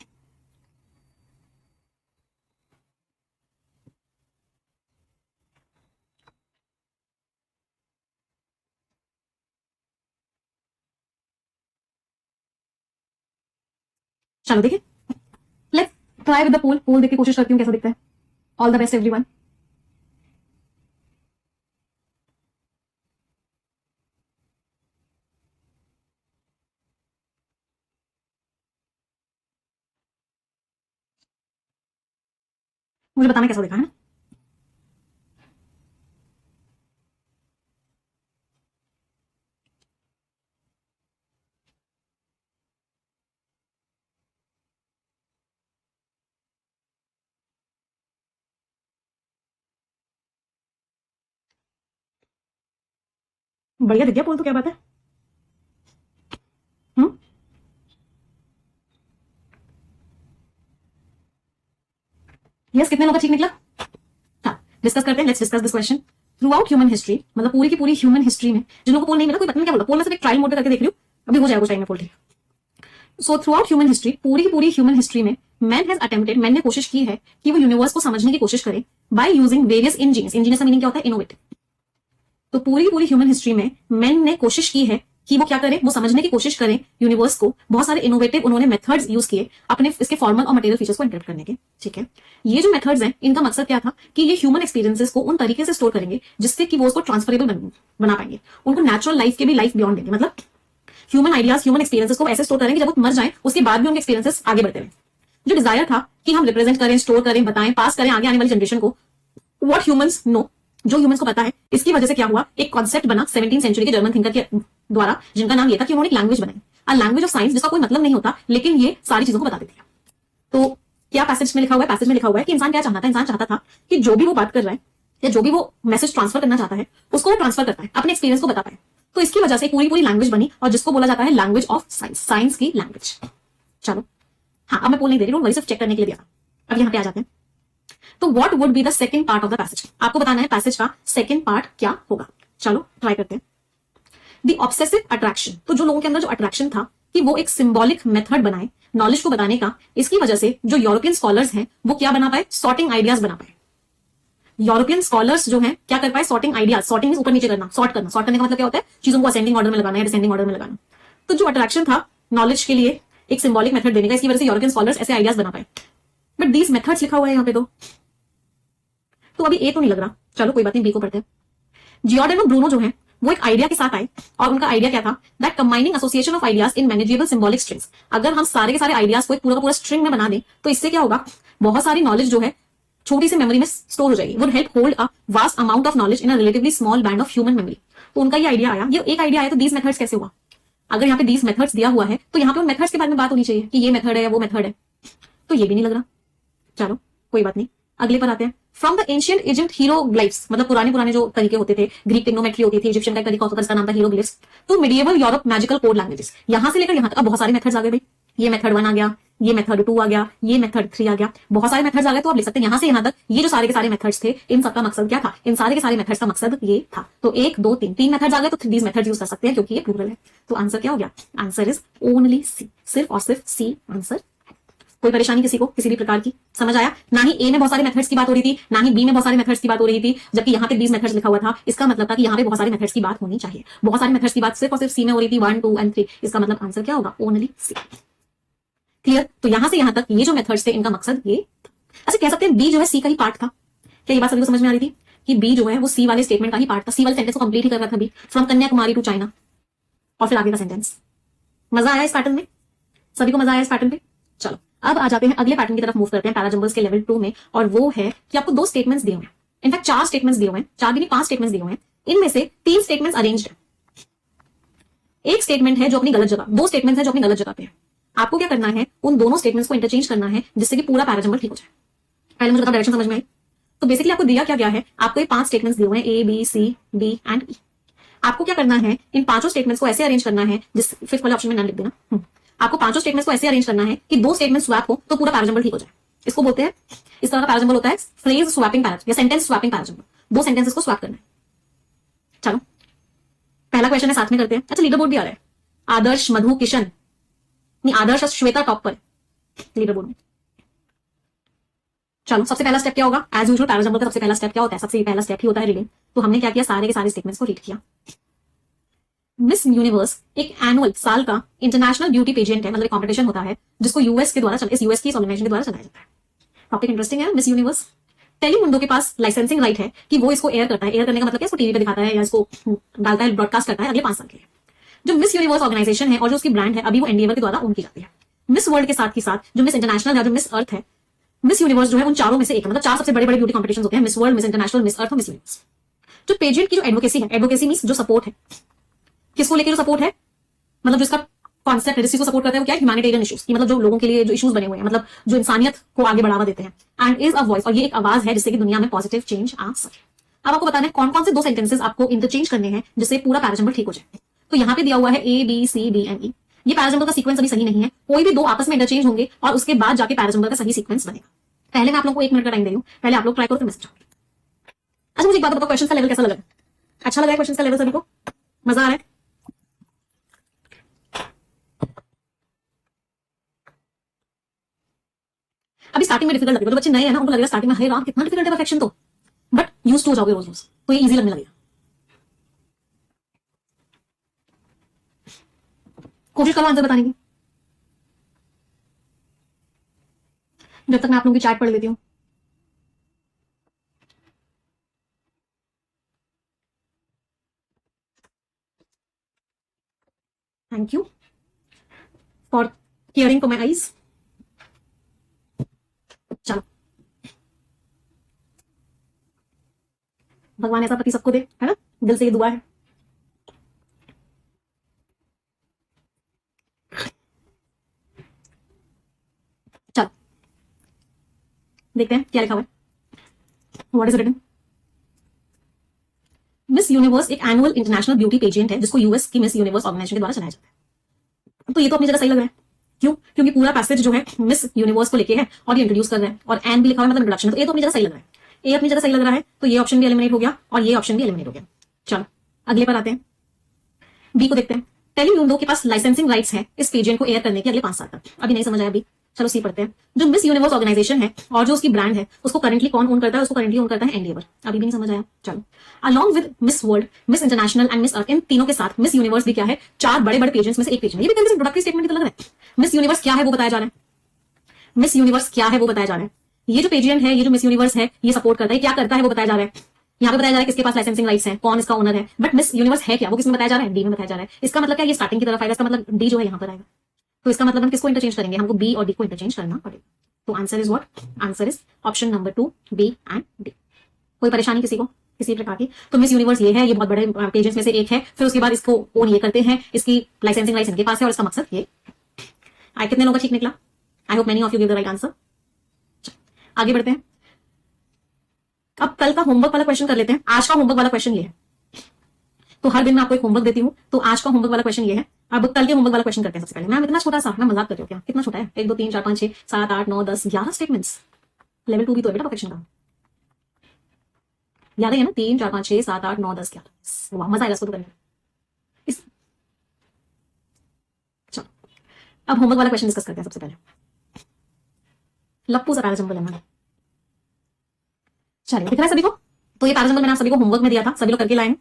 चलो देखिए, लेट्स ट्राई विद द पोल। पोल देख के कोशिश करती हूँ कैसा दिखता है। All the best everyone. मुझे बताना कैसा दिखा, है ना? बढ़िया दिख गया पोल तो, क्या बात है। हम्म, यस, कितने लोगों का ठीक निकला? हाँ, डिस्कस करते हैं। Let's discuss this question. Through out human history, मतलब पूरी की पूरी ह्यूमन हिस्ट्री में, जिन लोगों को पोल नहीं मिला, कोई पता नहीं क्या बोला, पोल में सिर्फ एक ट्रायल मोड करके देख रही हूँ, अभी हो जाएगा कुछ टाइम में पोल। ठीक। So through out human history, पूरी की पूरी ह्यूमन हिस्ट्री में मैन हैज अटेम्प्टेड, मैन ने कोशिश की है कि वो यूनिवर्स को समझने की कोशिश करे by using various engineers. Engineers का मीनिंग क्या होता है? इनोवेटिव। तो पूरी की पूरी ह्यूमन हिस्ट्री में मैन ने कोशिश की है कि वो क्या करें, वो समझने की कोशिश करें यूनिवर्स को। बहुत सारे इनोवेटिव उन्होंने मेथड्स यूज किए अपने इसके फॉर्मल और मटेरियल फीचर्स को इंटरप्रेट करने के। ठीक है, ये जो मेथड्स हैं इनका मकसद क्या था कि ये ह्यूमन एक्सपीरियंसेस को उन तरीके से स्टोर करेंगे जिससे कि वो उसको ट्रांसफरेबल बना पाएंगे, उनको नेचुरल लाइफ के भी लाइफ बियॉन्ड देंगे। मतलब ह्यूमन आइडियाज, ह्यूमन एक्सपीरियंसेस को ऐसे स्टोर करेंगे जब वो मर जाए उसके बाद भी उनके एक्सपीरियंसेस आगे बढ़ते रहे। जो डिजायर था कि हम रिप्रेजेंट करें, स्टोर करें, बताएं, पास करें आगे आने वाली जनरेशन को व्हाट ह्यूमंस नो, जो ह्यूमंस को पता है। इसकी वजह से क्या हुआ, एक कॉन्सेप्ट बना 17वीं सेंचुरी के जर्मन थिंकर के द्वारा, जिनका नाम ये था कि उन्होंने एक लैंग्वेज बनाई, अ लैंग्वेज ऑफ साइंस, जिसका कोई मतलब नहीं होता लेकिन ये सारी चीजों को बता देती है। तो क्या पैसेज में लिखा हुआ है? पैसेज में लिखा हुआ है कि इंसान क्या चाहता था? इंसान चाहता था कि जो भी वो बात कर रहा है या जो भी वो मैसेज ट्रांसफर करना चाहता है उसको वो ट्रांसफर करता है, अपने एक्सपीरियंस को बता पाए। तो इसकी वजह से पूरी पूरी लैंग्वेज बनी और जिसको बोला जाता है लैंग्वेज ऑफ साइंस, साइंस की लैंग्वेज। चलो हाँ, अब मैं पोल नहीं दे रही हूँ, वही सिर्फ चेक करने के लिए दिया था। अब यहाँ पे आ जाते हैं। तो what would be the second part of the passage, आपको बताना है पैसेज का सेकंड पार्ट क्या होगा। चलो ट्राई करते हैं। द ऑब्सेसिव अट्रैक्शन, तो जो लोगों के अंदर जो अट्रैक्शन था कि वो एक सिंबॉलिक मेथड बनाए नॉलेज को बताने का, इसकी वजह से जो यूरोपियन स्कॉलर्स हैं वो क्या बना पाए, सॉर्टिंग आइडियाज बना पाए। यूरोपियन स्कॉलर्स जो हैं क्या कर पाए, सॉर्टिंग आइडियाज, सॉर्टिंग ऊपर नीचे करना, सॉर्ट करना, सॉर्ट करने का मतलब क्या होता है, चीजों को असेंडिंग ऑर्डर में लगाना या डिसेंडिंग ऑर्डर में लगाना। तो जो अट्रैक्शन था नॉलेज के लिए एक सिंबॉलिक मेथड देने का, इसकी वजह से यूरोपियन स्कॉलर्स ऐसे आइडियाज बना पाए। बट दीज मेथड्स लिखा हुआ है यहाँ पे तो अभी ए तो नहीं लग रहा, चलो कोई बात नहीं, बी को पढ़ते हैं। जियोर्डानो ब्रूनो जो है वो एक आइडिया के साथ आए और उनका आइडिया क्या था, that combining association of ideas in manageable symbolic strings. अगर हम सारे के सारे आइडियाज को एक पूरा का पूरा स्ट्रिंग में बना दें तो इससे क्या होगा, बहुत सारी नॉलेज जो है छोटी सी मेमोरी में स्टोर हो जाएगी, would help hold a vast amount of knowledge in a relatively small band of human memory. तो उनका ये आइडिया आया, ये एक आइडिया आया, तो दीज मेथड्स कैसे हुआ। अगर यहाँ पे दीज मेथड्स दिया हुआ है तो यहाँ पे उन मेथड्स के बारे में बात होनी चाहिए कि ये मेथड है या वो मेथड है, तो ये भी नहीं लग रहा। चलो कोई बात नहीं, अगले पर आते हैं। फ्रॉम द एंशियंट इजिप्ट हीरोग्लिफ्स, मतलब पुराने जो तरीके होते थे, ग्रीक टेक्नोमेट्री होती थी, इजिप्शियन का तरीका होता था जिसका नाम था हीरोग्लिफ्स, तो medieval Europe magical code languages, यहां से लेकर यहां तक अब बहुत सारे मेथड्स आ गए भाई। ये मेथड 1 आ गया, ये मेथड 2 आ गया, ये मेथड 3 आ गया, बहुत सारे मेथड्स आ गए। तो आप लिख सकते हैं यहां से यहां तक ये जो सारे के सारे मेथड्स थे, इन सबका मकसद क्या था, इन सारे के सारे मेथड्स का मकसद ये था। तो 1 2 3 मेथड्स आ गए, तो दीज मेथड्स यूज कर सकते हैं क्योंकि ये प्लूरल है। तो आंसर क्या हो गया, आंसर इज ओनली सी, सिर्फ और सिर्फ सी आंसर। कोई परेशानी किसी को किसी भी प्रकार की, समझ आया। ना ही ए में बहुत सारे मेथड्स की बात हो रही थी, ना ही बी में बहुत सारे मेथड्स की बात हो रही थी, जबकि यहाँ पे 20 मेथड्स लिखा हुआ था। इसका मतलब था कि यहाँ पे बहुत सारे मेथड्स की बात होनी चाहिए। बहुत सारे मेथड्स की बात सिर्फ और सिर्फ सी में हो रही थी, 1 2 एंड 3। इसका मतलब आंसर क्या होगा, ओनली सी। क्लियर। तो यहां से यहां तक ये जो मेथड्स थे इनका मकसद ये। अच्छा कह सकते हैं बी जो है सी का ही पार्ट था। क्या ये बात सभी को समझ में आ रही थी कि बी जो है वो सी वाले स्टेटमेंट का ही पार्ट था, सी वाले सेंटेंस को कंप्लीट ही कर रहा था B, from Kanyakumari to China, और फिर आगे का सेंटेंस। मजा आया इस पैटर्न में, सभी को मजा आया इस पैटर्न पे। चलो अब आ जाते हैं अगले पैटर्न की तरफ, मूव करते हैं पैराजंबल्स के लेवल 2 में, और वो है कि आपको 2 स्टेटमेंट्स दिए हुए हैं, इनफैक्ट 4 स्टेटमेंट्स दिए हुए हैं, 4 भी नहीं 5 स्टेटमेंट्स दिए हुए हैं। इनमें से 3 स्टेटमेंट्स अरेंज्ड है, एक स्टेटमेंट है जो अपनी गलत जगह, 2 स्टेटमेंट्स है जो अपनी गलत जगह पे है। आपको क्या करना है, उन दोनों स्टेटमेंट्स को इंटरचेंज करना है जिससे कि पूरा पैराजंबल ठीक हो जाए। पहले मुझे बताओ डायरेक्शन समझ में आई। तो बेसिकली आपको दिया क्या गया है, आपको ये 5 स्टेटमेंट्स दिए हुए हैं, A B C D and E. आपको क्या करना है, इन 5 स्टेटमेंट्स को ऐसे अरेंज करना है, जिस फिफ्थ वाले ऑप्शन में नाम लिख देना। आपको 5 स्टेटमेंट्स को ऐसे अरेंज करना है कि 2 स्टेटमेंट स्वैप हो तो पूरा पैराजंबल ठीक हो जाए। इसको बोलते हैं, इस तरह का पैराजंबल होता है फ्रेज स्वैपिंग पैराजंबल या सेंटेंस स्वैपिंग पैराजंबल। 2 सेंटेंसेस को स्वैप करना है। चलो पहला क्वेश्चन है, साथ में करते हैं। अच्छा लीडर बोर्ड भी आ रहा है, आदर्श मधु किशन, नहीं आदर्श और श्वेता टॉप पर लीडर बोर्ड में। चलो सबसे पहला स्टेप क्या होगा, एज यूजुअल पैराजंबल का सबसे पहला स्टेप क्या होता है, सबसे पहला स्टेप ही होता है रीडिंग। तो हमने क्या किया, सारे के सारे स्टेटमेंट्स को रीड किया। मिस यूनिवर्स एक एनुअल साल का इंटरनेशनल ब्यूटी पेजेंट है, मतलब एक कॉम्पिटिशन होता है जिसको यूएस के द्वारा इस यूएस की ऑर्गेनाइजेशन के द्वारा चलाया जाता है। टॉपिक इंटरेस्टिंग है। मिस यूनिवर्स टेलीमुंडो के पास लाइसेंसिंग राइट है कि वो इसको एयर करता है। एयर करने का मतलब क्या, इसको टीवी पे दिखाता है या इसको डालता है, ब्रॉडकास्ट करता है अगले 5 साल के लिए। जो मिस यूनिवर्स ऑर्गेनाइजेशन है और जो उसकी ब्रांड है, अभी वो एनडीएवर के द्वारा ओन की जाती है। मिस वर्ल्ड के साथ ही साथ जो मिस इंटरनेशनल है, जो मिस अर्थ है, मिस यूनिवर्स जो है उन चारों में से एक, मतलब 4 सबसे बड़े बड़े ब्यूटी कॉम्पिटिशन होते हैं, Miss World, Miss International, Miss Earth और मिस यूनिवर्स। जो पेजेंट की जो एडवोकेसी है, एडवोकेसी मींस जो सपोर्ट है, किसको लेकर जो सपोर्ट है, मतलब जो इसका कॉन्सेप्ट है, जिस चीज को सपोर्ट करता है वो क्या है, ह्यूमैनिटेरियन इश्यूज की, मतलब जो लोगों के लिए जो इश्यूज बने हुए हैं, मतलब जो इंसानियत को आगे बढ़ावा देते हैं। एंड इज अ वॉइस, और ये एक आवाज है जिससे कि दुनिया में पॉजिटिव चेंज आ सके। अब आपको बताना है कौन कौन से 2 सेंटेंसेस आपको इंटरचेंज करने हैं जिससे पूरा पैराजंबल ठीक हो जाए। तो यहाँ पे दिया हुआ है A B C D and E. ये पैराजंबल का सीक्वेंस अभी सही नहीं है, कोई भी 2 आपस में इंटरचेंज होंगे और उसके बाद जाके पैराजंबल का सही सीक्वेंस बनेगा। पहले मैं आप लोगों को 1 मिनट का टाइम दे रही हूँ, पहले आप लोग ट्राई करो फिर मैं समझाऊंगी। अच्छा मुझे एक बात बताओ, क्वेश्चन का लेवल कैसा लगा, अच्छा लग रहा है क्वेश्चन का लेवल, सभी को मजा आ रहा है। अभी स्टार्टिंग में डिफिकल्ट लगेगा, जो बच्चे नए हैं ना उनको लगेगा स्टार्टिंग में अरे राम कितना डिफिकल्ट है परफेक्शन, तो बट यूज टू हो जाओगे रोज रोज तो ये इजी लगने लगेगा। कोशिश करो आंसर बताने की, जब तक मैं आप लोगों की चैट पढ़ लेती हूँ। Thank you for caring for my eyes. चलो भगवान ऐसा पति सबको दे, है ना, दिल से ये दुआ है। चलो देखते हैं क्या लिखा हुआ है, what is written. Miss Universe एक एनुअल इंटरनेशनल ब्यूटी पेजेंट है जिसको यूएस की मिस यूनिवर्स ऑर्गेनाइजेशन के द्वारा चलाया जाता है। तो ये तो अपनी जगह सही लग रहा है, क्यों? क्योंकि पूरा पैसेज जो है मिस यूनिवर्स को लेके है और ये इंट्रोड्यूस कर रहा है और एन भी लिखा हुआ है मतलब इंट्रोडक्शन, तो ए तो अपनी जगह सही लग रहा है, ए अपनी जगह सही लग रहा है, तो ये ऑप्शन भी एलिमिनेट हो गया और ये ऑप्शन भी एलिमिनेट हो गया। चलो अगले पर आते हैं, बी को देखते हैं। टेलीम्यूंडो के पास लाइसेंसिंग राइट्स है इस पेजेंट को एयर करने के अगले 5 साल तक। अभी नहीं समझ आया अभी, चलो सी पढ़ते हैं। जो मिस यूनिवर्स ऑर्गेनाइजेशन है और जो उसकी ब्रांड है उसको करंटली कौन ओन करता है? उसको करंटली ओन करता है एनडीएवर। अभी भी नहीं समझ आया, चलो। Along with Miss World, Miss International and Miss Earth, इन तीनों के साथ मिस यूनिवर्स भी क्या है? 4 बड़े बड़े पेजेंट्स में से एक पेज है। ये भी कहीं इंट्रोडक्टरी स्टेटमेंट की तरह लग रहा है। मिस यूनिवर्स क्या है वो बताया जा रहा है, मिस यूनिवर्स क्या है वो बताया जा रहा है। ये जो पेजेंट है, ये जो मिस यूनिवर्स है, ये सपोर्ट करता है, क्या करता है वो बताया जा रहा है। यहाँ पे बताया जा रहा है किसके पास लाइसेंसिंग राइट्स है, कौन इसका ओनर है, बट मिस यूनिवर्स है क्या वो किसमें बताया जा रहा है? डी में बताया जा रहा है। इसका मतलब क्या, ये स्टार्टिंग की तरफ आएगा, इसका मतलब डी जो है यहाँ पर आएगा। तो इसका मतलब हम किसको इंटरचेंज करेंगे? हमको बी और डी को इंटरचेंज करना पड़ेगा। तो answer is what? Answer is option number 2, B and D. कोई परेशानी किसी को किसी प्रकार की? तो मिस यूनिवर्स ये है, ये बहुत बड़े पेजेस में से एक है, फिर उसके बाद इसको ओन ये करते हैं, इसकी लाइसेंसिंग राइट्स इनके पास है और इसका मकसद ये। आई कितने लोगों का ठीक निकला? आई hope many of you give the right answer. आगे बढ़ते हैं। अब कल का होमवर्क वाला क्वेश्चन कर लेते हैं। आज का होमवर्क वाला क्वेश्चन ये है, तो हर दिन मैं आपको एक होमवर्क देती हूँ, तो आज का होमवर्क वाला क्वेश्चन ये है। अब कल के होमवर्क वाला क्वेश्चन करते हैं। सबसे पहले मैम इतना छोटा सा, मैं मजाक कर रही हूँ क्या? कितना छोटा है? 1 2 3 4 5 6 7 8 9 10 11 स्टेटमेंट्स। लेवल 2 भी तो है बेटा परफेक्शन का, याद है ना? 3 4 5 6 7 8 9 10 11। वाह मजा आएगा इसको तो करने में। चलो अब होमवर्क वाला क्वेश्चन डिस्कस करते हैं। सबसे पहले लप्पू सा पैराजंबल है मैंने, चलिए दिख रहा है सभी को? तो ये पैराजंबल मैंने आप सभी को होमवर्क में दिया था, सभी लोग करके लाए हैं।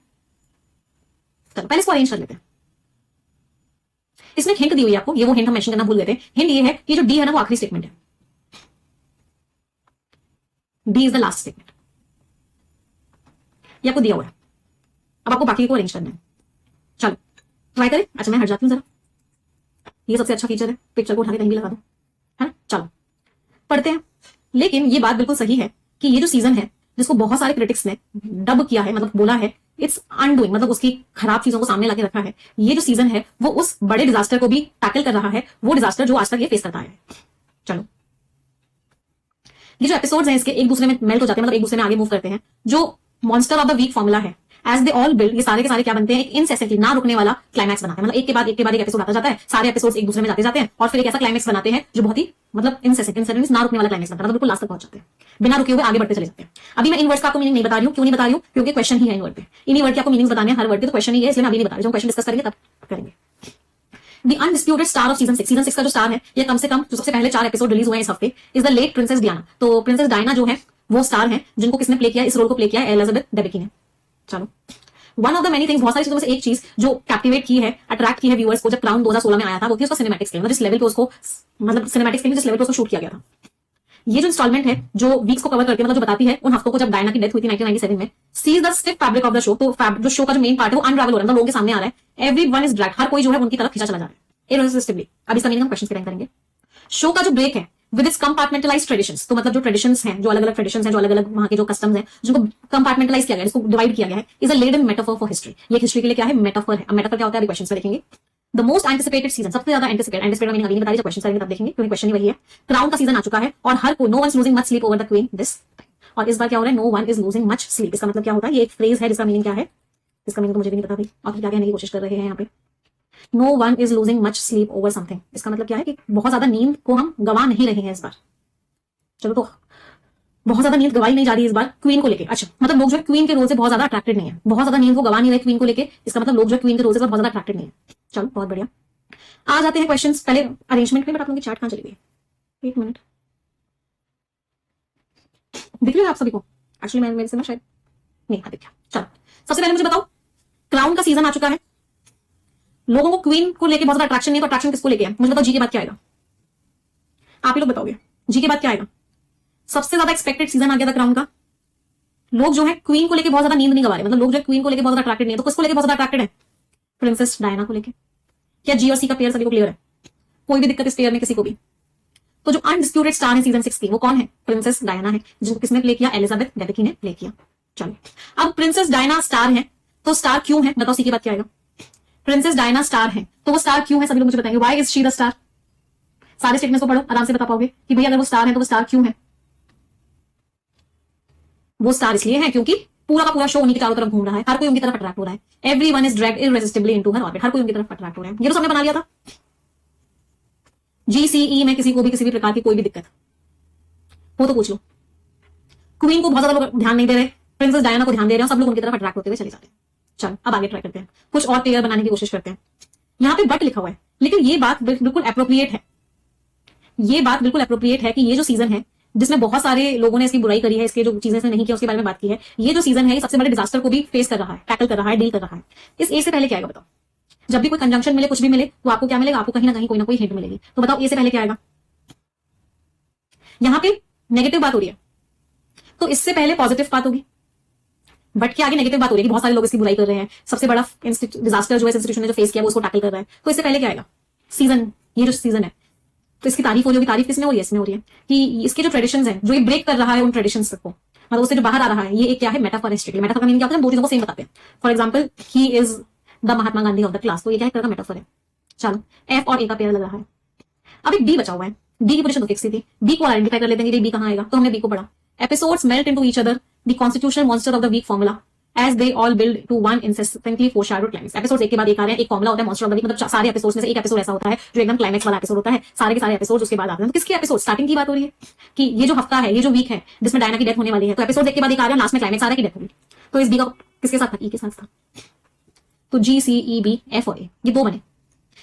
चलो पहले इसको अरेंज कर लेते हैं। इसमें हिंट दी हुई है आपको, ये वो हिंट हम मेंशन करना भूल गए थे। हिंट ये है कि जो डी है ना वो आखिरी स्टेटमेंट है, D is the last statement, ये आपको दिया हुआ है। अब आपको बाकी को अरेंज करना है। चलो ट्राई करें। अच्छा मैं हट जाती हूँ जरा, ये सबसे अच्छा फीचर है, पिक्चर को उठा के कहीं भी लगा दो, है ना? चलो पढ़ते हैं। लेकिन ये बात बिल्कुल सही है कि ये जो सीजन है जिसको बहुत सारे क्रिटिक्स ने डब किया है, मतलब बोला है इट्स अनडूइंग, मतलब उसकी खराब चीजों को सामने लाके रखा है, ये जो सीजन है वो उस बड़े डिजास्टर को भी टैकल कर रहा है, वो डिजास्टर जो आज तक ये फेस करता है। चलो ये जो एपिसोड्स हैं इसके एक दूसरे में मेल्ट हो जाते हैं, मतलब एक दूसरे में आगे मूव करते हैं। जो monster of the week formula है, एज दे ऑल बिल्ड, ये सारे के सारे क्या बनते हैं? एक इनसेसेंटली ना रुकने वाला क्लाइमैक्स बनाते हैं। मतलब एक के बाद एक एपिसोड आता जाता है, सारे एपिसोड्स एक दूसरे में जाते हैं और फिर एक ऐसा क्लाइमैक्स बनाते हैं जो बहुत ही मतलब इनसेसेंटली ना रुकने वाला क्लाइमैक्स बनता है, मतलब बिल्कुल लास्ट तक पहुंच जाते हैं, बिना रुके हुए आगे बढ़ते चले जाते हैं। अभी मैं इन वर्ड्स का आपको मीनिंग नहीं बता रही हूं। क्यों नहीं बता रही हूं? क्योंकि क्वेश्चन ही है इन वर्ड पे, इन्हीं वर्ड के आपको मीनिंग्स बताने हैं हर वर्ड के, तो क्वेश्चन ही है, इसलिए मैं अभी नहीं बता रही हूं। क्वेश्चन डिस्कस करेंगे तब करेंगे। The undisputed star off season 6 का जो स्टार है, ये कम से कम जो सबसे पहले 4 एपिसोड रिलीज हुए हैं इस हफ्ते, is the late Princess Diana. तो प्रिंसेस डायना जो है वो स्टार है जिनको किसने प्ले किया? इस रोल को प्ले किया है एलिजाबेथ डेबेकी ने। चलो one of the many things, बहुत सारी चीजों में से एक चीज जो कैप्टिवेट की है, अट्रैक्ट की है व्यूअर्स को, जब क्राउन 2016 में आया था, वो थी उसका सिनेमैटिक स्केल, मतलब जिस लेवल पे उसको, मतलब सिनेमैटिक स्केल जिस लेवल पे उसको शूट किया गया था। ये जो इंस्टॉलमेंट है जो वीक्स को कवर करती है, मतलब जो बताती है उन हफ्तों को जब डायना की डेथ हुई थी 1997 में, seize the stiff fabric of the show. तो जो शो का जो मेन पार्ट है वो अनरावल हो रहा है, मतलब लोगों के सामने आ रहा है। एवरीवन इज ड्रैग्ड, हर कोई जो है उनकी तरफ खींचा चला जा रहा है इररेसिस्टिबली। अब इसका मीनिंग हम क्वेश्चन पे करेंगे। शो का जो ब्रेक है विद इट्स कंपार्टमेंटलाइज्ड ट्रेडिशंस, तो मतलब जो ट्रेडिशंस हैं, जो अलग अलग ट्रेडिशंस हैं, जो अलग अलग वहां के जो कस्टम्स हैं, जिनको कंपार्टमेंटलाइज किया गया, जिसको डिवाइड किया गया है, is a laden metaphor for history. ये हिस्ट्री के लिए क्या है? मेटाफर है। अब मेटाफर क्या होता है अभी क्वेश्चन में देखेंगे। द मोस्ट एंटिसिपेटेड सीजन, सबसे ज्यादा एंटिसिपेटेड मीनिंग अभी नहीं बता रही, जब क्वेश्चन करेंगे तब देखेंगे, क्योंकि क्वेश्चन ही वही है। क्राउन का सीजन आ चुका है और हर कोई, no one is losing much sleep over the queen this time. और इस बार क्या हो रहा है? No one is losing much sleep. इसका मतलब क्या होता है? ये एक फ्रेज है जिसका मीनिंग क्या है? इसका मीनिंग तो मुझे भी नहीं पता भाई, और क्या कहने की कोशिश कर रहे हैं यहाँ पे। No one is losing much sleep over something, इसका मतलब क्या है कि बहुत ज्यादा नींद को हम गवा नहीं रहे हैं इस बार। चलो तो बहुत ज्यादा नींद गवाई नहीं जा रही इस बार क्वीन को लेके। अच्छा मतलब लोग जो है क्वीन के रोल से बहुत ज्यादा अट्रैक्टेड नहीं है, बहुत ज्यादा नींद को गवा नहीं रहे क्वीन को लेके, इसका मतलब लोग जो है क्वीन के रोल से बहुत ज्यादा अट्रैक्टेड नहीं है। चलो बहुत बढ़िया, आ जाते हैं क्वेश्चंस पहले अरेंजमेंट में। बट आप लोगों की चैट कहां चली गई? एक मिनट, दिख रही है आप सभी को? एक्चुअली मैं मेरे से ना शायद नहीं, हाँ दिख गया। चलो सबसे पहले मुझे बताओ, क्राउन का सीजन आ चुका है, लोगों को क्वीन को लेके बहुत ज्यादा अट्रैक्शन नहीं है, तो अट्रैक्शन किसको लेके है? मुझे बताओ जी के बाद क्या आएगा? आप ही लोग बताओगे जी के बाद क्या आएगा? सबसे ज्यादा एक्सपेक्टेड सीजन आ गया था क्राउन का। लोग जो है क्वीन को लेके बहुत ज्यादा नींद नहीं गवा रहे, मतलब लोग जो है क्वीन को लेके बहुत ज्यादा अट्रैक्टेड नहीं है, तो किसको लेके बहुत ज्यादा अट्रैक्टेड है? प्रिंसेस डायना को लेके। क्या जी और सी का पेयर सभी को क्लियर है? कोई भी दिक्कत इस पेयर में किसी को भी? तो जो अनडिस्प्यूटेड स्टार है सीजन 6 की, वो कौन है? प्रिंसेस डायना है, जिनको किसने प्ले किया? एलिजाबेथ डेबेकी ने प्ले किया। चलो अब प्रिंसेस डायना स्टार है, तो स्टार क्यों है? बताओ सी के बाद क्या आएगा? प्रिंसेस डायना स्टार है, तो वो स्टार क्यों है? सभी लोग मुझे बताएंगे। Why is she the star? सारे स्टेटमेंट्स को पढ़ो, आराम से बता पाओगे कि भाई अगर वो स्टार है तो वो स्टार क्यों है? वो स्टार इसलिए है क्योंकि पूरा का पूरा शो उन्हीं के चारों तरफ घूम रहा है, हर कोई उनकी तरफ अट्रैक्ट हो रहा है। Everyone is dragged irresistibly into her orbit, हर कोई उनकी तरफ अट्रैक्ट हो रहा है। ये तो सबने बना लिया था। GCE में किसी को भी किसी भी प्रकार की कोई भी दिक्कत हो तो पूछ लो। क्वीन को बहुत ज्यादा लोग ध्यान नहीं दे रहे, प्रिंसेस डायना को ध्यान दे रहे हैं, सब लोग उनकी तरफ अट्रैक्ट होते हुए चले जाते हैं। चलो अब आगे ट्राई करते हैं, कुछ और क्लियर बनाने की कोशिश करते हैं। यहाँ पे बट लिखा हुआ है, लेकिन ये बात बिल्कुल अप्रोप्रिएट है, ये बात बिल्कुल अप्रोप्रिएट है कि ये जो सीजन है जिसमें बहुत सारे लोगों ने इसकी बुराई करी है, इसके जो चीजें से नहीं किया उसके बारे में बात की है, ये जो सीजन है ये सबसे बड़े डिजास्टर को भी फेस कर रहा है, टैकल कर रहा है, डील कर रहा है। इस ए से पहले क्या आएगा बताओ? जब भी कोई कंजंक्शन मिले, कुछ भी मिले, तो आपको क्या मिलेगा? आपको कहीं ना कहीं कोई ना कोई हिंट मिलेगी। तो बताओ ए से पहले क्या आएगा? यहां पे नेगेटिव बात हो रही है, तो इससे पहले पॉजिटिव बात होगी। बट के आगे नेगेटिव बात हो रही है कि बहुत सारे लोग इसकी बुराई कर रहे हैं, सबसे बड़ा डिजास्टर जो है इंस्टीट्यूशन ने जो फेस किया वो उसको टैकल कर रहा है। तो इससे पहले क्या आएगा? सीजन, ये जो सीजन है तो इसकी तारीफ हो रही होगी। तारीफ किसने हो रही है? इसमें हो रही है कि इसके जो ट्रेडिशंस हैं, जो ये ब्रेक कर रहा है उन ट्रेडिशंस को, मतलब उससे जो बाहर आ रहा है, ये एक क्या है? मेटाफर है स्ट्रिक्टली। मेटाफर का मीनिंग क्या होता है? हम दो चीजों को सेम बताते हैं। For example, he is the Mahatma Gandhi of the class, तो ये क्या है? का मेटाफर है। चलो एफ और ए का पेयर लग रहा है। अब एक बी बचा हुआ है, बी की पोजीशन तो फिक्स थी। बी को आइडेंटिफाई कर लेते हैं कि बी कहां आएगा, तो हमने बी को पढ़ा। Episodes melt into each other, the constitutional monster of the week formula as they all build to one incessantly foreshadowed climax। Episodes एक के बाद एक आ रहे हैं, एक फॉर्मूला होता है मॉन्स्टर ऑफ द वीक, मतलब सारे एपिसोड्स में से एक एपिसोड ऐसा होता है जो एकदम क्लाइमैक्स वाला एपिसोड होता है, सारे के सारे एपिसोड्स उसके बाद आते हैं। तो किसके एपिसोड? स्टार्टिंग की बात हो रही है कि ये जो हफ्ता है, ये जो वीक है जिसमें डायना की डेथ होने वाली है, तो एपिसोड एक के बाद एक आ रहा है, लास्ट में क्लाइमैक्स आ रहा है की डेथ होगी। तो इस बी का किसके साथ था? ई के साथ था। तो GCEB, F और A ये दो बने।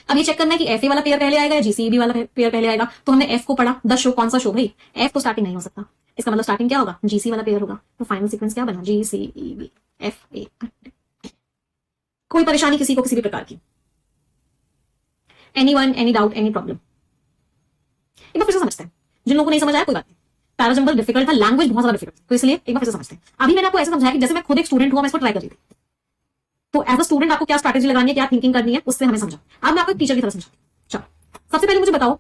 अब ये चेक करना है कि FA वाला पेयर पहले आएगा या GCEB वाला पेयर पहले आएगा। तो हमने F को पढ़ा, द शो, कौन सा शो भाई? F तो स्टार्टिंग नहीं हो सकता, इसका मतलब स्टार्टिंग क्या होगा? GC वाला पेयर होगा। तो फाइनल सीक्वेंस क्या बना? GCEB FA। कोई परेशानी किसी को किसी भी प्रकार की? Anyone, any doubt, any problem? एक बार फिर से समझते हैं, जिन लोगों को नहीं समझ आया कोई बात नहीं, पैराजंबल डिफिकल्ट था, लैंग्वेज बहुत ज्यादा डिफिकल्ट, तो इसलिए एक बार फिर से समझते हैं। अभी मैंने आपको ऐसे समझाया कि जैसे मैं खुद एक स्टूडेंट हुआ, मैं इसको ट्राई कर रही थी, तो एज अ स्टूडेंट आपको क्या स्ट्रैटेजी लगानी है, क्या थिंकिंग करनी है, उससे हमें समझा। अब मैं आपको एक टीचर की तरह समझा। चलो सबसे पहले मुझे बताओ,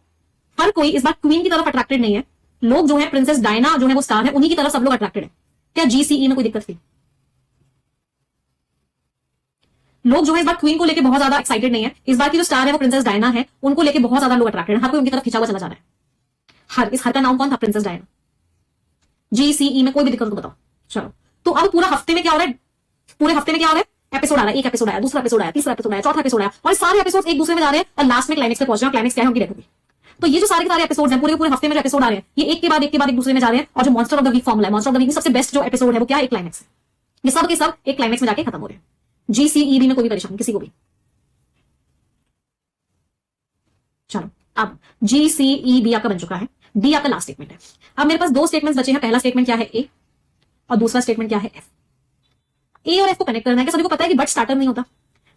हर कोई इस बार क्वीन की तरफ अट्रैक्टेड नहीं है। लोग जो है प्रिंसेस डायना जो है वो स्टार है, उन्हीं की तरफ सब लोग अट्रैक्टेड है। क्या GCE में कोई दिक्कत थी? लोग जो है इस बार क्वीन को लेकर बहुत ज्यादा एक्साइटेड नहीं है। इस बार की जो स्टार है वो प्रिंसेस डायना है, उनको लेकर बहुत ज्यादा लोग अट्रैक्टेड है, हर कोई उनकी तरफ खिंचा हुआ चला जा रहा है। हर का नाम कौन था? Princess Diana. GCE में कोई भी दिक्कत तो बताओ। चलो तो अब पूरा हफ्ते में क्या हो रहा है? पूरे हफ्ते में क्या हो रहा है? एपिसोड आ रहा है, एक एपिसोड आया, दूसरा एपिसोड आया, तीसरा एपिसोड आया, चौथा एपिसोड आया, और सारे एपिसोड एक दूसरे में जा रहे हैं और लास्ट में क्लाइमेक्स पे पहुंच रहे हैं। क्लाइमेक्स क्या है? उनकी डेथ होगी। तो ये जो सारे के सारे एपिसोड हैं, पूरे हफ्ते में जो एपिसोड आ रहे हैं, ये एक के बाद एक के बाद एक दूसरे में जा रहे हैं। और जो monster of the week formula है, मॉन्स्टर ऑफ द वीक सबसे बेस्ट जो एपिसोड है वो क्या है? एक क्लाइमेक्स है। ये सब के सब एक क्लाइमेक्स में जाके खत्म हो रहे हैं। GCEB में कोई भी परेशानी किसी को भी? चलो अब GCEB आपका बन चुका है, डी आपका लास्ट स्टेटमेंट है। अब मेरे पास दो स्टेटमेंट्स बचे हैं। पहला स्टेटमेंट क्या है? ए, और दूसरा स्टेटमेंट क्या है? एफ। ए और एफ को कनेक्ट करना है। क्या सभी को पता है कि बट स्टार्टर नहीं होता?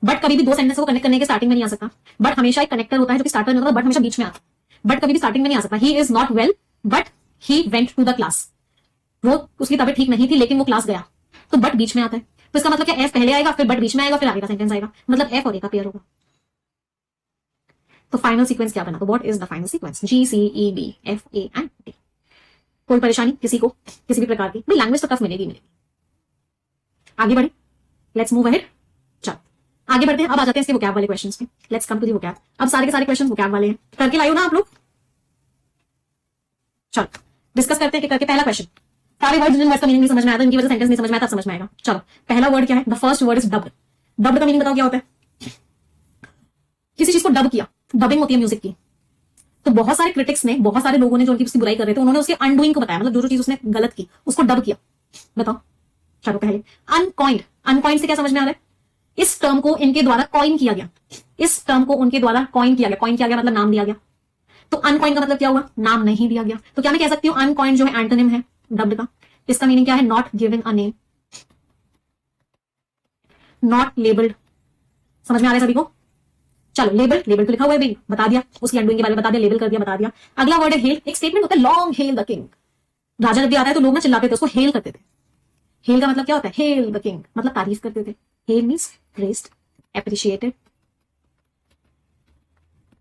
बट कभी भी दो सेंटेंस को कनेक्ट करने के स्टार्टिंग में नहीं आ सकता। बट हमेशा एक कनेक्टर होता है जो कि स्टार्टर नहीं होता, बट हमेशा बीच में आता है। बट कभी भी स्टार्टिंग में नहीं आ सकता। He is not well but he went to the class. वो उसकी तबीयत ठीक नहीं थी लेकिन वो क्लास गया, तो बट बीच में आता है। तो इसका मतलब क्या? एफ पहले आएगा, फिर बट बीच में आएगा, फिर आगे का सेंटेंस आएगा, मतलब एफ और ए का पेयर होगा। तो फाइनल सीक्वेंस क्या बना? तो what is the final sequence? GCEB FA and D। कोई परेशानी किसी को किसी भी प्रकार की? भाई लैंग्वेज तो टफ मिलेगी मिलेगी। आगे बढ़े, लेट्स मूव अहेड। चलो आगे बढ़ते हैं। अब आ जाते हैं इसके वोकैब वाले क्वेश्चंस पे। Let's come to the vocab. अब सारे के सारे क्वेश्चंस वोकैब वाले हैं, करके लाइयो ना आप लोग। चलो डिस्कस करते हैं कि करके। पहला क्वेश्चन, सारे वर्ड्स जिन वर्ड का मीनिंग नहीं समझ में आया था, इनकी वजह से सेंटेंस नहीं समझ में आया, तब समझ में आएगा। चलो पहला वर्ड क्या है? The first word is dubbed. Dubbed का मीनिंग बताओ क्या होता है? किसी चीज को डब किया, डबिंग होती है म्यूजिक की। तो बहुत सारे क्रिटिक्स ने, बहुत सारे लोगों ने जो उनकी उसकी बुराई कर रहे थे, उन्होंने उसके अनडूइंग को बताया, मतलब जो जो चीज उसने गलत की उसको डब किया। बताओ। चलो पहले अनकॉइंड। अनकॉइंड से क्या समझ में आ रहा है? इस टर्म को इनके द्वारा कॉइन किया गया। इस टर्म को उनके द्वारा कॉइन किया गया। कॉइन किया गया मतलब नाम दिया गया। तो अनकॉइन का मतलब क्या हुआ? नाम नहीं दिया गया। तो क्या मैं कह सकती हूं अनकॉइन जो है एंटोनिम है डब्ड का? इसका मीनिंग क्या है? Not giving a name, not labelled. समझ में आ रहा है सभी को? चलो लेबल, लेबल तो लिखा हुआ है भाई, बता दिया, उसकी अनडूइंग के बारे में बता दिया, लेबल कर दिया, बता दिया। अगला वर्ड है हेल। एक स्टेटमेंट होता है लॉन्ग हेल द किंग। राजा जब भी आता है तो लोग ना चिल्लाते थे, उसको हेल करते थे। हेल का मतलब क्या होता है? हेल द किंग, मतलब तारीफ करते थे। Hail means praised, appreciated,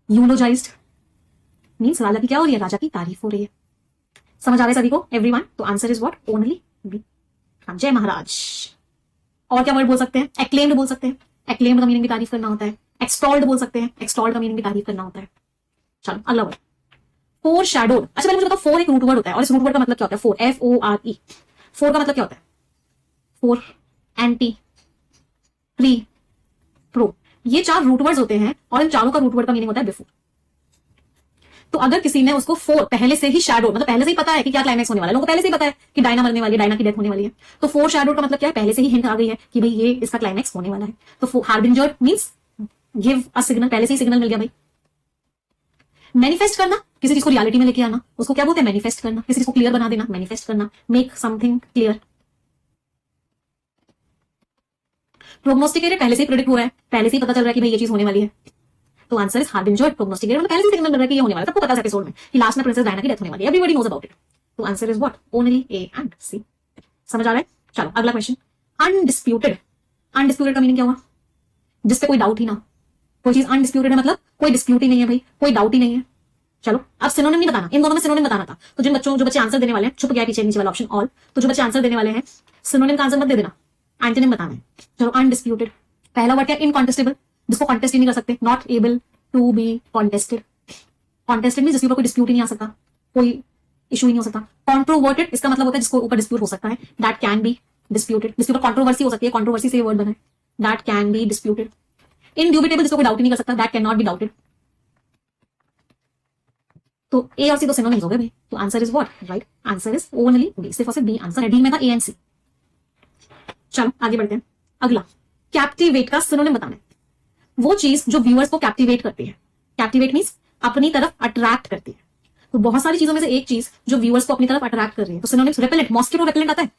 eulogised. Means राजा की क्या हो रही है? राजा की तारीफ हो रही है। समझ आ रहा है सभी को? एवरीवन? तो answer is what? Only B. जय महाराज। और क्या वर्ड बोल सकते हैं? एक्लेम्ड बोल सकते हैं। एक्लेम्ड का मीनिंग भी तारीफ करना होता है। एक्सटॉल्ड बोल सकते हैं। एक्सटॉल्ड का मीनिंग भी तारीफ करना होता है। चलो अगला वर्ड, फोर शैडोड। अच्छा पहले मुझे बताओ, फोर एक रूट वर्ड होता है और इस रूट वर्ड का मतलब क्या होता है? Four, FORE। फोर का मतलब क्या होता है? Four, anti, pre, pro. ये चार रूट वर्ड्स होते हैं और इन चारों का रूट वर्ड का मीनिंग होता है बिफोर। तो अगर किसी ने उसको 4 पहले से ही शैडो, मतलब पहले से ही पता है कि क्या क्लाइमैक्स होने वाला है, लोगों को पहले से ही पता है कि डायना मरने वाली है, डायना की डेथ होने वाली है, तो 4 शैडो का मतलब क्या है, पहले से ही हिंट आ गई है कि भाई ये इसका क्लाइमैक्स होने वाला है। तो harbinger means give a signal, पहले से ही सिग्नल मिल गया भाई। मैनिफेस्ट करना, किसी चीज को रियलिटी में लेके आना, उसको क्या बोलते हैं, मैनिफेस्ट करना। किसी चीज को क्लियर बना देना, मैनिफेस्ट करना, मेक समथिंग क्लियर। प्रोग्नोस्टिकेटेड, पहले से ही प्रेडिक्ट हो रहा है, पहले से ही पता चल रहा है कि भाई ये चीज होने वाली है, तो आंसर इज हार्बिंजर। प्रोग्नोस्टिकेटेड मतलब पहले से सिग्नल मिल रहा है कि ये होने वाला है, सबको पता है एपिसोड में कि लास्ट में प्रिंसेस डायना की डेथ होने वाली है, एवरीबॉडी नोज अबाउट इट, तो answer is what, only A and C. समझ आ रहा है? चलो अगला क्वेश्चन, अनडिस्प्यूटेड। अनडिस्प्यूटेड का मीनिंग क्या हुआ, जिसपे कोई डाउट ही ना, कोई चीज अनडिस्प्यूटेड है मतलब कोई डिस्प्यूट ही नहीं है भाई, कोई डाउट ही नहीं है। चलो अब सिनोनिम नहीं बताना, इन दोनों में सिनोनिम बताना था, तो जो बच्चे आंसर देने वाले हैं, छुप गया पीछे नीचे वाला ऑप्शन ऑल, तो जो बच्चे आंसर देने वाले हैं सिनोनिम का आंसर मत दे देना, एंटोनिम बताना है। चलो अनडिस्प्यूटेड, पहला वर्ड क्या, इनकॉन्टेस्टेबल, जिसको कॉन्टेस्ट ही नहीं कर सकते, not able to be contested. Contested means जिसके ऊपर कोई डिस्प्यूट ही नहीं आ सकता, कोई इशू ही नहीं हो सकता। कॉन्ट्रोवर्टेड, इसका मतलब होता है जिसको ऊपर डिस्प्यूट हो सकता है, दैट कैन बी डिस्प्यूटेड, जिसके ऊपर कॉन्ट्रोवर्सी हो सकती है, कॉन्ट्रोवर्सी से ये वर्ड बना है, दैट कैन बी डिस्प्यूटेड। इनड्यूबिटेबल, जिसको कोई डाउट ही नहीं कर सकता, that can not be doubted. तो ए और सी दो सिनोनिम्स हो गए भाई, तो answer is what, right answer is only B, सिर्फ और सिर्फ बी आंसर है, डी में था ए एंड सी। चलो आगे बढ़ते हैं, अगला कैप्टिवेट का सिनोनिम बताना है, वो चीज जो व्यूअर्स को कैप्टिवेट करती है। कैप्टिवेट मींस अपनी तरफ अट्रैक्ट करती है, तो बहुत सारी चीजों में से एक चीज जो व्यूअर्स को अपनी तरफ अट्रैक्ट कर रही है, तो सिनोनिम्स रेपेलेंट, मॉस्किटो रेपेलेंट आता है,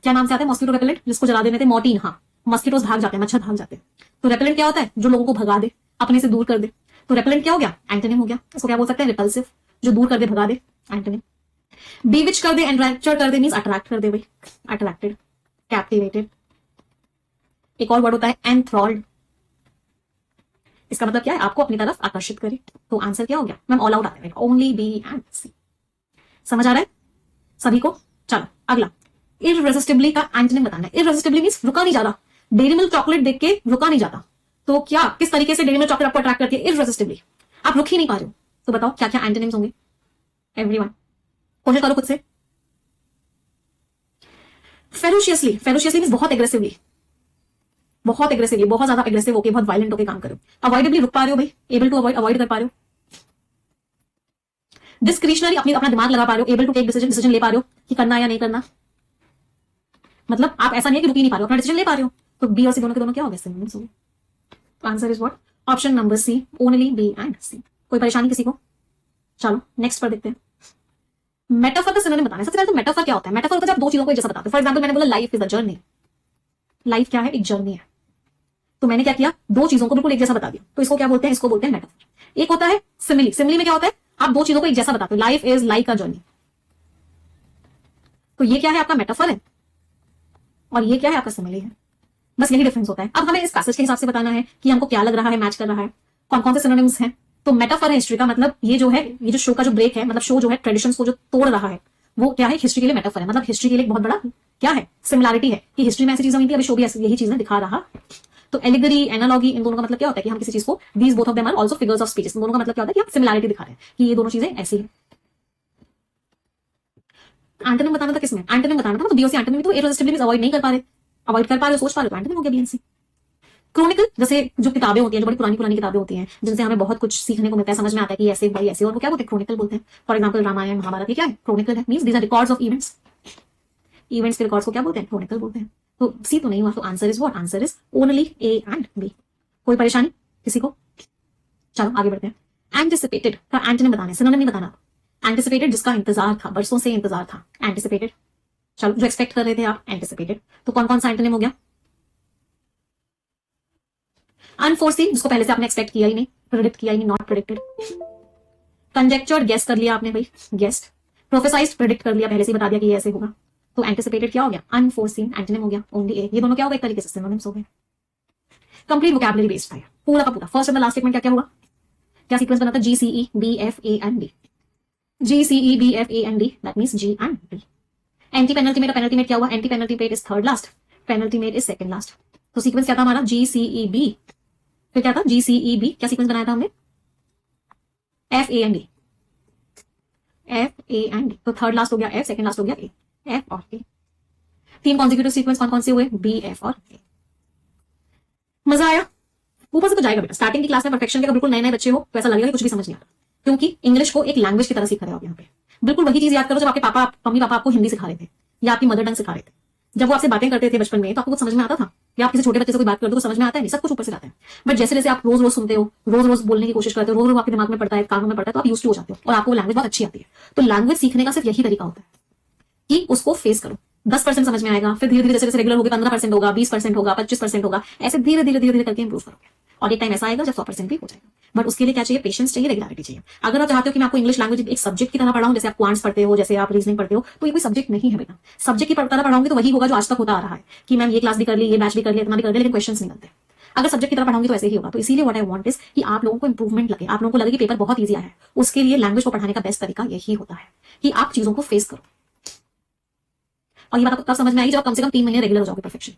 क्या नाम से आता है मॉस्किटो रेपेलेंट, जिसको जला देने थे मॉर्टिन, हाँ मॉस्किटोस भाग जाते हैं, मच्छर भाग जाते हैं, तो रेपेलेंट क्या होता है, जो लोगों को भगा दे, अपने से दूर कर दे, तो रेपेलेंट क्या हो गया, एंटोनिम हो गया। इसको क्या बोल सकते हैं, रिपल्सिव, जो दूर कर दे, भगा दे, एंटोनिम। बीविच कर दे, एनरैप्चर कर दे मींस अट्रैक्ट कर दे भाई, अट्रैक्टेड, कैप्टिवेटेड। एक और वर्ड होता है एंथ्रॉल्ड, इसका मतलब क्या है, आपको अपनी तरफ आकर्षित करे, तो आंसर क्या हो गया मैम, ऑल आउट आता है, ओनली बी एंड सी। समझ आ रहा है सभी को? चलो अगला, इररेसिस्टिबली का एंटोनिम बताना है। इररेसिस्टिबली मींस रुका नहीं जा रहा, डेयरी मिल्क चॉकलेट देख के रुका नहीं जाता, तो क्या किस तरीके से डेयरी मिल्क चॉकलेट आपको अट्रैक्ट करती है, इररेसिस्टिबली, आप रुक ही नहीं पा रहे हो, तो बताओ क्या क्या एंटोनिम्स होंगे, एवरीवन कोशिश करो खुद से। फेरोशियसली, फेरोशियसली मींस बहुत एग्रेसिवली, बहुत एग्रेसिवली, बहुत ज्यादा एग्रेसिव होकर, बहुत वायलेंट होकर काम करो। अवॉइडेबली रुक पा रहे हो भाई, एबल टू अवॉइड, अवॉइड कर पा रहे हो। डिस्क्रिशनरी, अपना दिमाग लगा पा रहे हो, able to take decision, decision ले पा रहे हो कि करना है या नहीं करना, मतलब आप ऐसा नहीं है कि रुक ही नहीं पा रहे हो, अपना डिसीजन ले पा रहे हो, तो बी और सी दोनों के दोनों क्या हो गए, answer is what, option number C, only B and C. कोई परेशानी किसी को? चलो नेक्स्ट पर देखते हैं, मेटाफर का सिनोनिम बताना है। सबसे पहले तो मेटाफर क्या होता है, मेटाफर होता है जब दो चीजों को एक जैसा बताते हैं। फॉर एग्जांपल मैंने बोला life is a journey, life क्या है, एक जर्नी है, तो मैंने क्या किया, दो चीजों को बिल्कुल एक जैसा बता दिया, तो इसको क्या बोलते हैं, इसको बोलते हैं मेटाफर। एक होता है सिमिली, सिमिली में क्या होता है, आप दो चीजों को एक जैसा बताते हो, life is like a journey, तो ये क्या है, आपका मेटाफर है, और ये क्या है, आपका सिमिली है, बस यही डिफरेंस होता है। अब हमें इस पैसेज के हिसाब से बताना है कि हमको क्या लग रहा है, मैच कर रहा है, कौन कौन से सिनोनिम्स हैं। तो मेटाफर है हिस्ट्री का, मतलब ये जो है, ये जो शो का जो ब्रेक है, मतलब शो जो है ट्रेडिशंस को जो तोड़ रहा है, वो क्या है, हिस्ट्री के लिए मेटाफर है, मतलब हिस्ट्री के लिए बहुत बड़ा क्या है, सिमिलैरिटी है, कि हिस्ट्री में ऐसी चीजें हुई थी, अभी शो भी यही चीजें दिखा रहा। तो एलिगरी, एनालॉगी, इन दोनों का मतलब क्या होता है कि हम किसी चीज को, these both of them are also figures of speech, इन दोनों का मतलब क्या होता है कि हम सिमिलैरिटी दिखा रहे हैं कि ये दोनों चीजें ऐसी हैं। एंटोनिम बताना था किसमें, एंटोनिम बताना था, तो बी और सी एंटोनिम, तो इररेसिस्टिबली मींस अवॉइड नहीं कर पा रहे, अवॉइड कर पा रहे हो, सोच पा रहे हो, तो एंटोनिम हो गया बी एंड सी। क्रॉनिकल, जैसे जो किताबें होती हैं, जो बड़ी पुरानी पुरानी किताबें होती हैं, जिनसे हमें बहुत कुछ सीखने को मिलता है, समझ में आता है कि ऐसे भाई ऐसे, और वो क्या बोलते हैं, क्रॉनिकल बोलते हैं। फॉर एग्जांपल रामायण महाभारत, ये क्या है, क्रॉनिकल है, means these are records of events, events के रिकॉर्ड्स को क्या बोलते हैं, क्रॉनिकल बोलते हैं। तो सी तो नहीं हुआ, तो answer is what, answer is only A and B. कोई परेशानी किसी को? चलो आगे बढ़ते हैं। एंटिसिपेटेड का एंटोनिम बताना है, सिनोनिम नहीं बताना। एंटिसिपेटेड, जिसका इंतजार था, बरसों से इंतजार था, एंटिसिपेटेड। चलो जो एक्सपेक्ट कर रहे थे आप, एंटिसिपेटेड। तो कौन कौन सा एंटोनिम हो गया? अनफोर्सीन, जिसको पहले से आपने एक्सपेक्ट किया ही नहीं, प्रेडिक्ट किया ही नहीं, नॉट प्रेडिक्टेड। कंजेक्चर्ड, गेस कर लिया आपने भाई, गेस्ट। प्रोफेसाइज्ड, प्रेडिक्ट कर लिया, पहले से ही बता दिया कि ये ऐसे होगा, तो एंटिसिपेटेड क्या हो गया, अनफोर्सीन, एंटोनिम हो गया, ओनली ए। ये दोनों क्या हो गए, एक तरीके से सिनोनिम्स हो गए। कंप्लीट वोकैबुलरी बेस्ड था पूरा का पूरा। First and the last statement क्या क्या हुआ, क्या सीक्वेंस बना था, G C E B F A and D, G C E B F A and D, that means G and D. Antepenultimate, penultimate क्या हुआ, antepenultimate is third last, penultimate is second last. तो sequence क्या था हमारा, जी C E B, फिर क्या था, G C E B, क्या सीक्वेंस बनाया था हमने, F A and D, F A and D. तो थर्ड लास्ट हो गया एफ, सेकंड लास्ट हो गया ए, एफ और ए। तीन कॉन्जिक्यूटिव सीक्वेंस कौन कौन से हुए, बी एफ और ए। मजा आया? ऊपर से तो जाएगा बेटा, स्टार्टिंग की क्लास में परफेक्शन के बिल्कुल नए नए बच्चे हो तो ऐसा लगेगा कि कुछ भी समझ नहीं आता, क्योंकि इंग्लिश को एक लैंग्वेज की तरह सीख रहे हो आप यहाँ पे। बिल्कुल वही चीज याद करो जब आपके पापा मम्मी पापा आपको हिंदी सिखा रहे थे या आपकी मदर टंग सिखा रहे थे। जब वो आपसे बातें करते थे बचपन में तो आपको कुछ समझ में आता था? या आप किसी छोटे बच्चे से कोई बात करते हो तो समझ में आता है? नहीं, सब कुछ ऊपर से आता है। बट जैसे जैसे आप रोज रोज सुनते हो, रोज रोज बोलने की कोशिश करते हो, रोज रोज आपके दिमाग में पड़ता है, कानों में पड़ता है, तो आप यूज्ड टू हो जाते हो और आपको लैंग्वेज बहुत अच्छी आती है। तो लैंग्वेज सीखने का सिर्फ यही तरीका होता है कि उसको फेस करो। 10% समझ में आएगा, फिर धीरे धीरे जैसे जैसे रेगुलर होगा 15% होगा, 20% होगा, 25% होगा, ऐसे धीरे धीरे धीरे धीरे करके इंप्रूव करोगे और एक टाइम ऐसा आएगा जब 100% भी हो जाएगा। बट उसके लिए क्या चाहिए? पेशेंस चाहिए, रेगुलरिटी चाहिए। अगर आप चाहते हो कि मैं आपको इंग्लिश लैंग्वेज एक सब्जेक्ट की तरह पढ़ाऊं, जैसे आप क्वांट्स पढ़ते हो, जैसे आप रीजनिंग पढ़ते हो, तो ये कोई सब्जेक्ट नहीं है बेटा। सब्जेक्ट की तरह पढ़ाऊंगी तो वही होगा जो आज तक होता आ रहा है कि मैम ये क्लास भी कर ली, ये बैच भी कर लिया, इतना भी कर लिया, लेकिन क्वेश्चन नहीं मिलते। अगर सब्जेक्ट की तरह पढ़ाऊंगी तो ऐसे ही होगा। तो इसीलिए व्हाट आई वांट इज कि आप लोगों को इंप्रूवमेंट लगे, आप लोगों को लगे कि पेपर बहुत ईजी आया है। उसके लिए लैंग्वेज को पढ़ाने का बेस्ट तरीका यही होता है कि आप चीजों को फेस करो। और ये बात आपको कब समझ में आएगी? जब कम से कम 3 महीने रेगुलर हो जाओगे परफेक्शन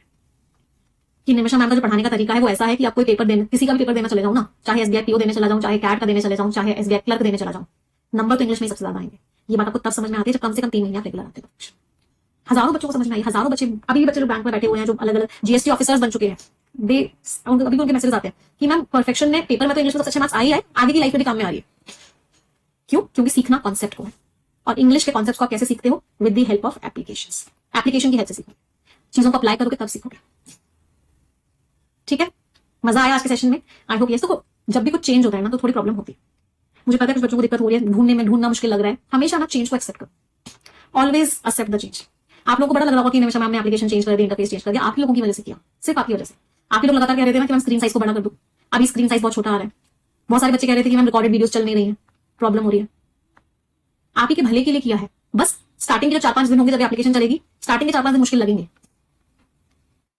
कि निमिषा मैम का जो पढ़ाने का तरीका है वो ऐसा है कि आप कोई पेपर देने, किसी का भी पेपर देना चले जाऊं ना, चाहे एसबीआई पीओ देने चला जाऊं, चाहे कैट का देने चले जाऊं, चाहे एसबीआई क्लर्क देने चला जाऊं, नंबर तो इंग्लिश में सबसे ज्यादा आएंगे। ये बात आपको तब समझ में आती है जब कम से कम 3 महीने आप रेगुलर आते हैं। हजारों बच्चों को समझ में आई, हजारों बच्चे, अभी भी बच्चे जो बैंक में बैठे हुए हैं, जो अलग अलग जीएसटी ऑफिसर्स बन चुके हैं, अभी भी उनके मैसेज आते हैं कि मैम परफेक्शन में पेपर में तो इंग्लिश में सबसे अच्छे मार्क्स आई है, आगे की लाइफ में भी काम में आ रही है। क्यों? क्योंकि सीखना कॉन्सेप्ट को है और इंग्लिश के कॉन्सेप्ट को आप कैसे सीखते हो? With the help of applications. Application की हेल्प से सीखोगे, चीजों को अप्लाई करोगे तब सीखोगे। ठीक है, मजा आया आज के सेशन में? I hope. यस, तो जब भी कुछ चेंज होता है ना तो थोड़ी प्रॉब्लम होती है। मुझे पता है कुछ बच्चों को दिक्कत हो रही है, ढूंढना मुश्किल लग रहा है। हमेशा ना चेंज को एक्सेप्ट करो, ऑलवेज एक्सेप्ट द चेंज। आप लोगों को बड़ा लग रहा होगा कि निमिषा मैम ने एप्लीकेशन चेंज कर दी, इंटरफेस चेंज कर दिया, आप ही लोगों की वजह से किया, सिर्फ आपकी वजह से। आप ही लोग लगातार कह रहे थे ना कि मैम स्क्रीन साइज को बड़ा कर दो, अभी स्क्रीन साइज बहुत छोटा आ रहा है। बहुत सारे बच्चे कह रहे थे कि मैम रिकॉर्डेड वीडियोस चल नहीं रही है, प्रॉब्लम हो रही है। आप ही के भले के लिए किया है। बस स्टार्टिंग के जो 4-5 दिन होंगे जब एप्लीकेशन चलेगी, स्टार्टिंग के 4-5 दिन मुश्किल लगेंगे,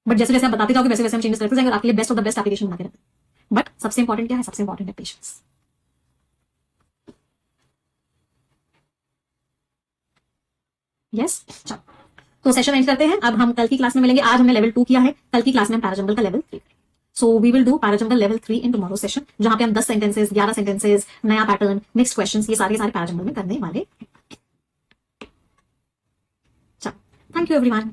बट जैसे जैसे आप बताते जाओगे वैसे वैसे हम चेंजेस करते जाएंगे और आपके लिए best of the best application बनाते रहते हैं। बट सबसे इंपॉर्टेंट क्या है? सबसे इंपॉर्टेंट है पेशेंस। यस, चलो तो सेशन एंड करते हैं। अब हम कल की क्लास में मिलेंगे। आज हमने लेवल 2 किया है, कल की क्लास में हम पैराजंगल का level 3। So we will do parajumble level 3 in tomorrow session, जहां पे हम 10 सेंटेंसेस, 11 सेंटेंसेस, नया पैटर्न, मिक्स्ड क्वेश्चंस, ये सारे पैराजंगल में करने वाले। चलो, थैंक यू एवरीवन।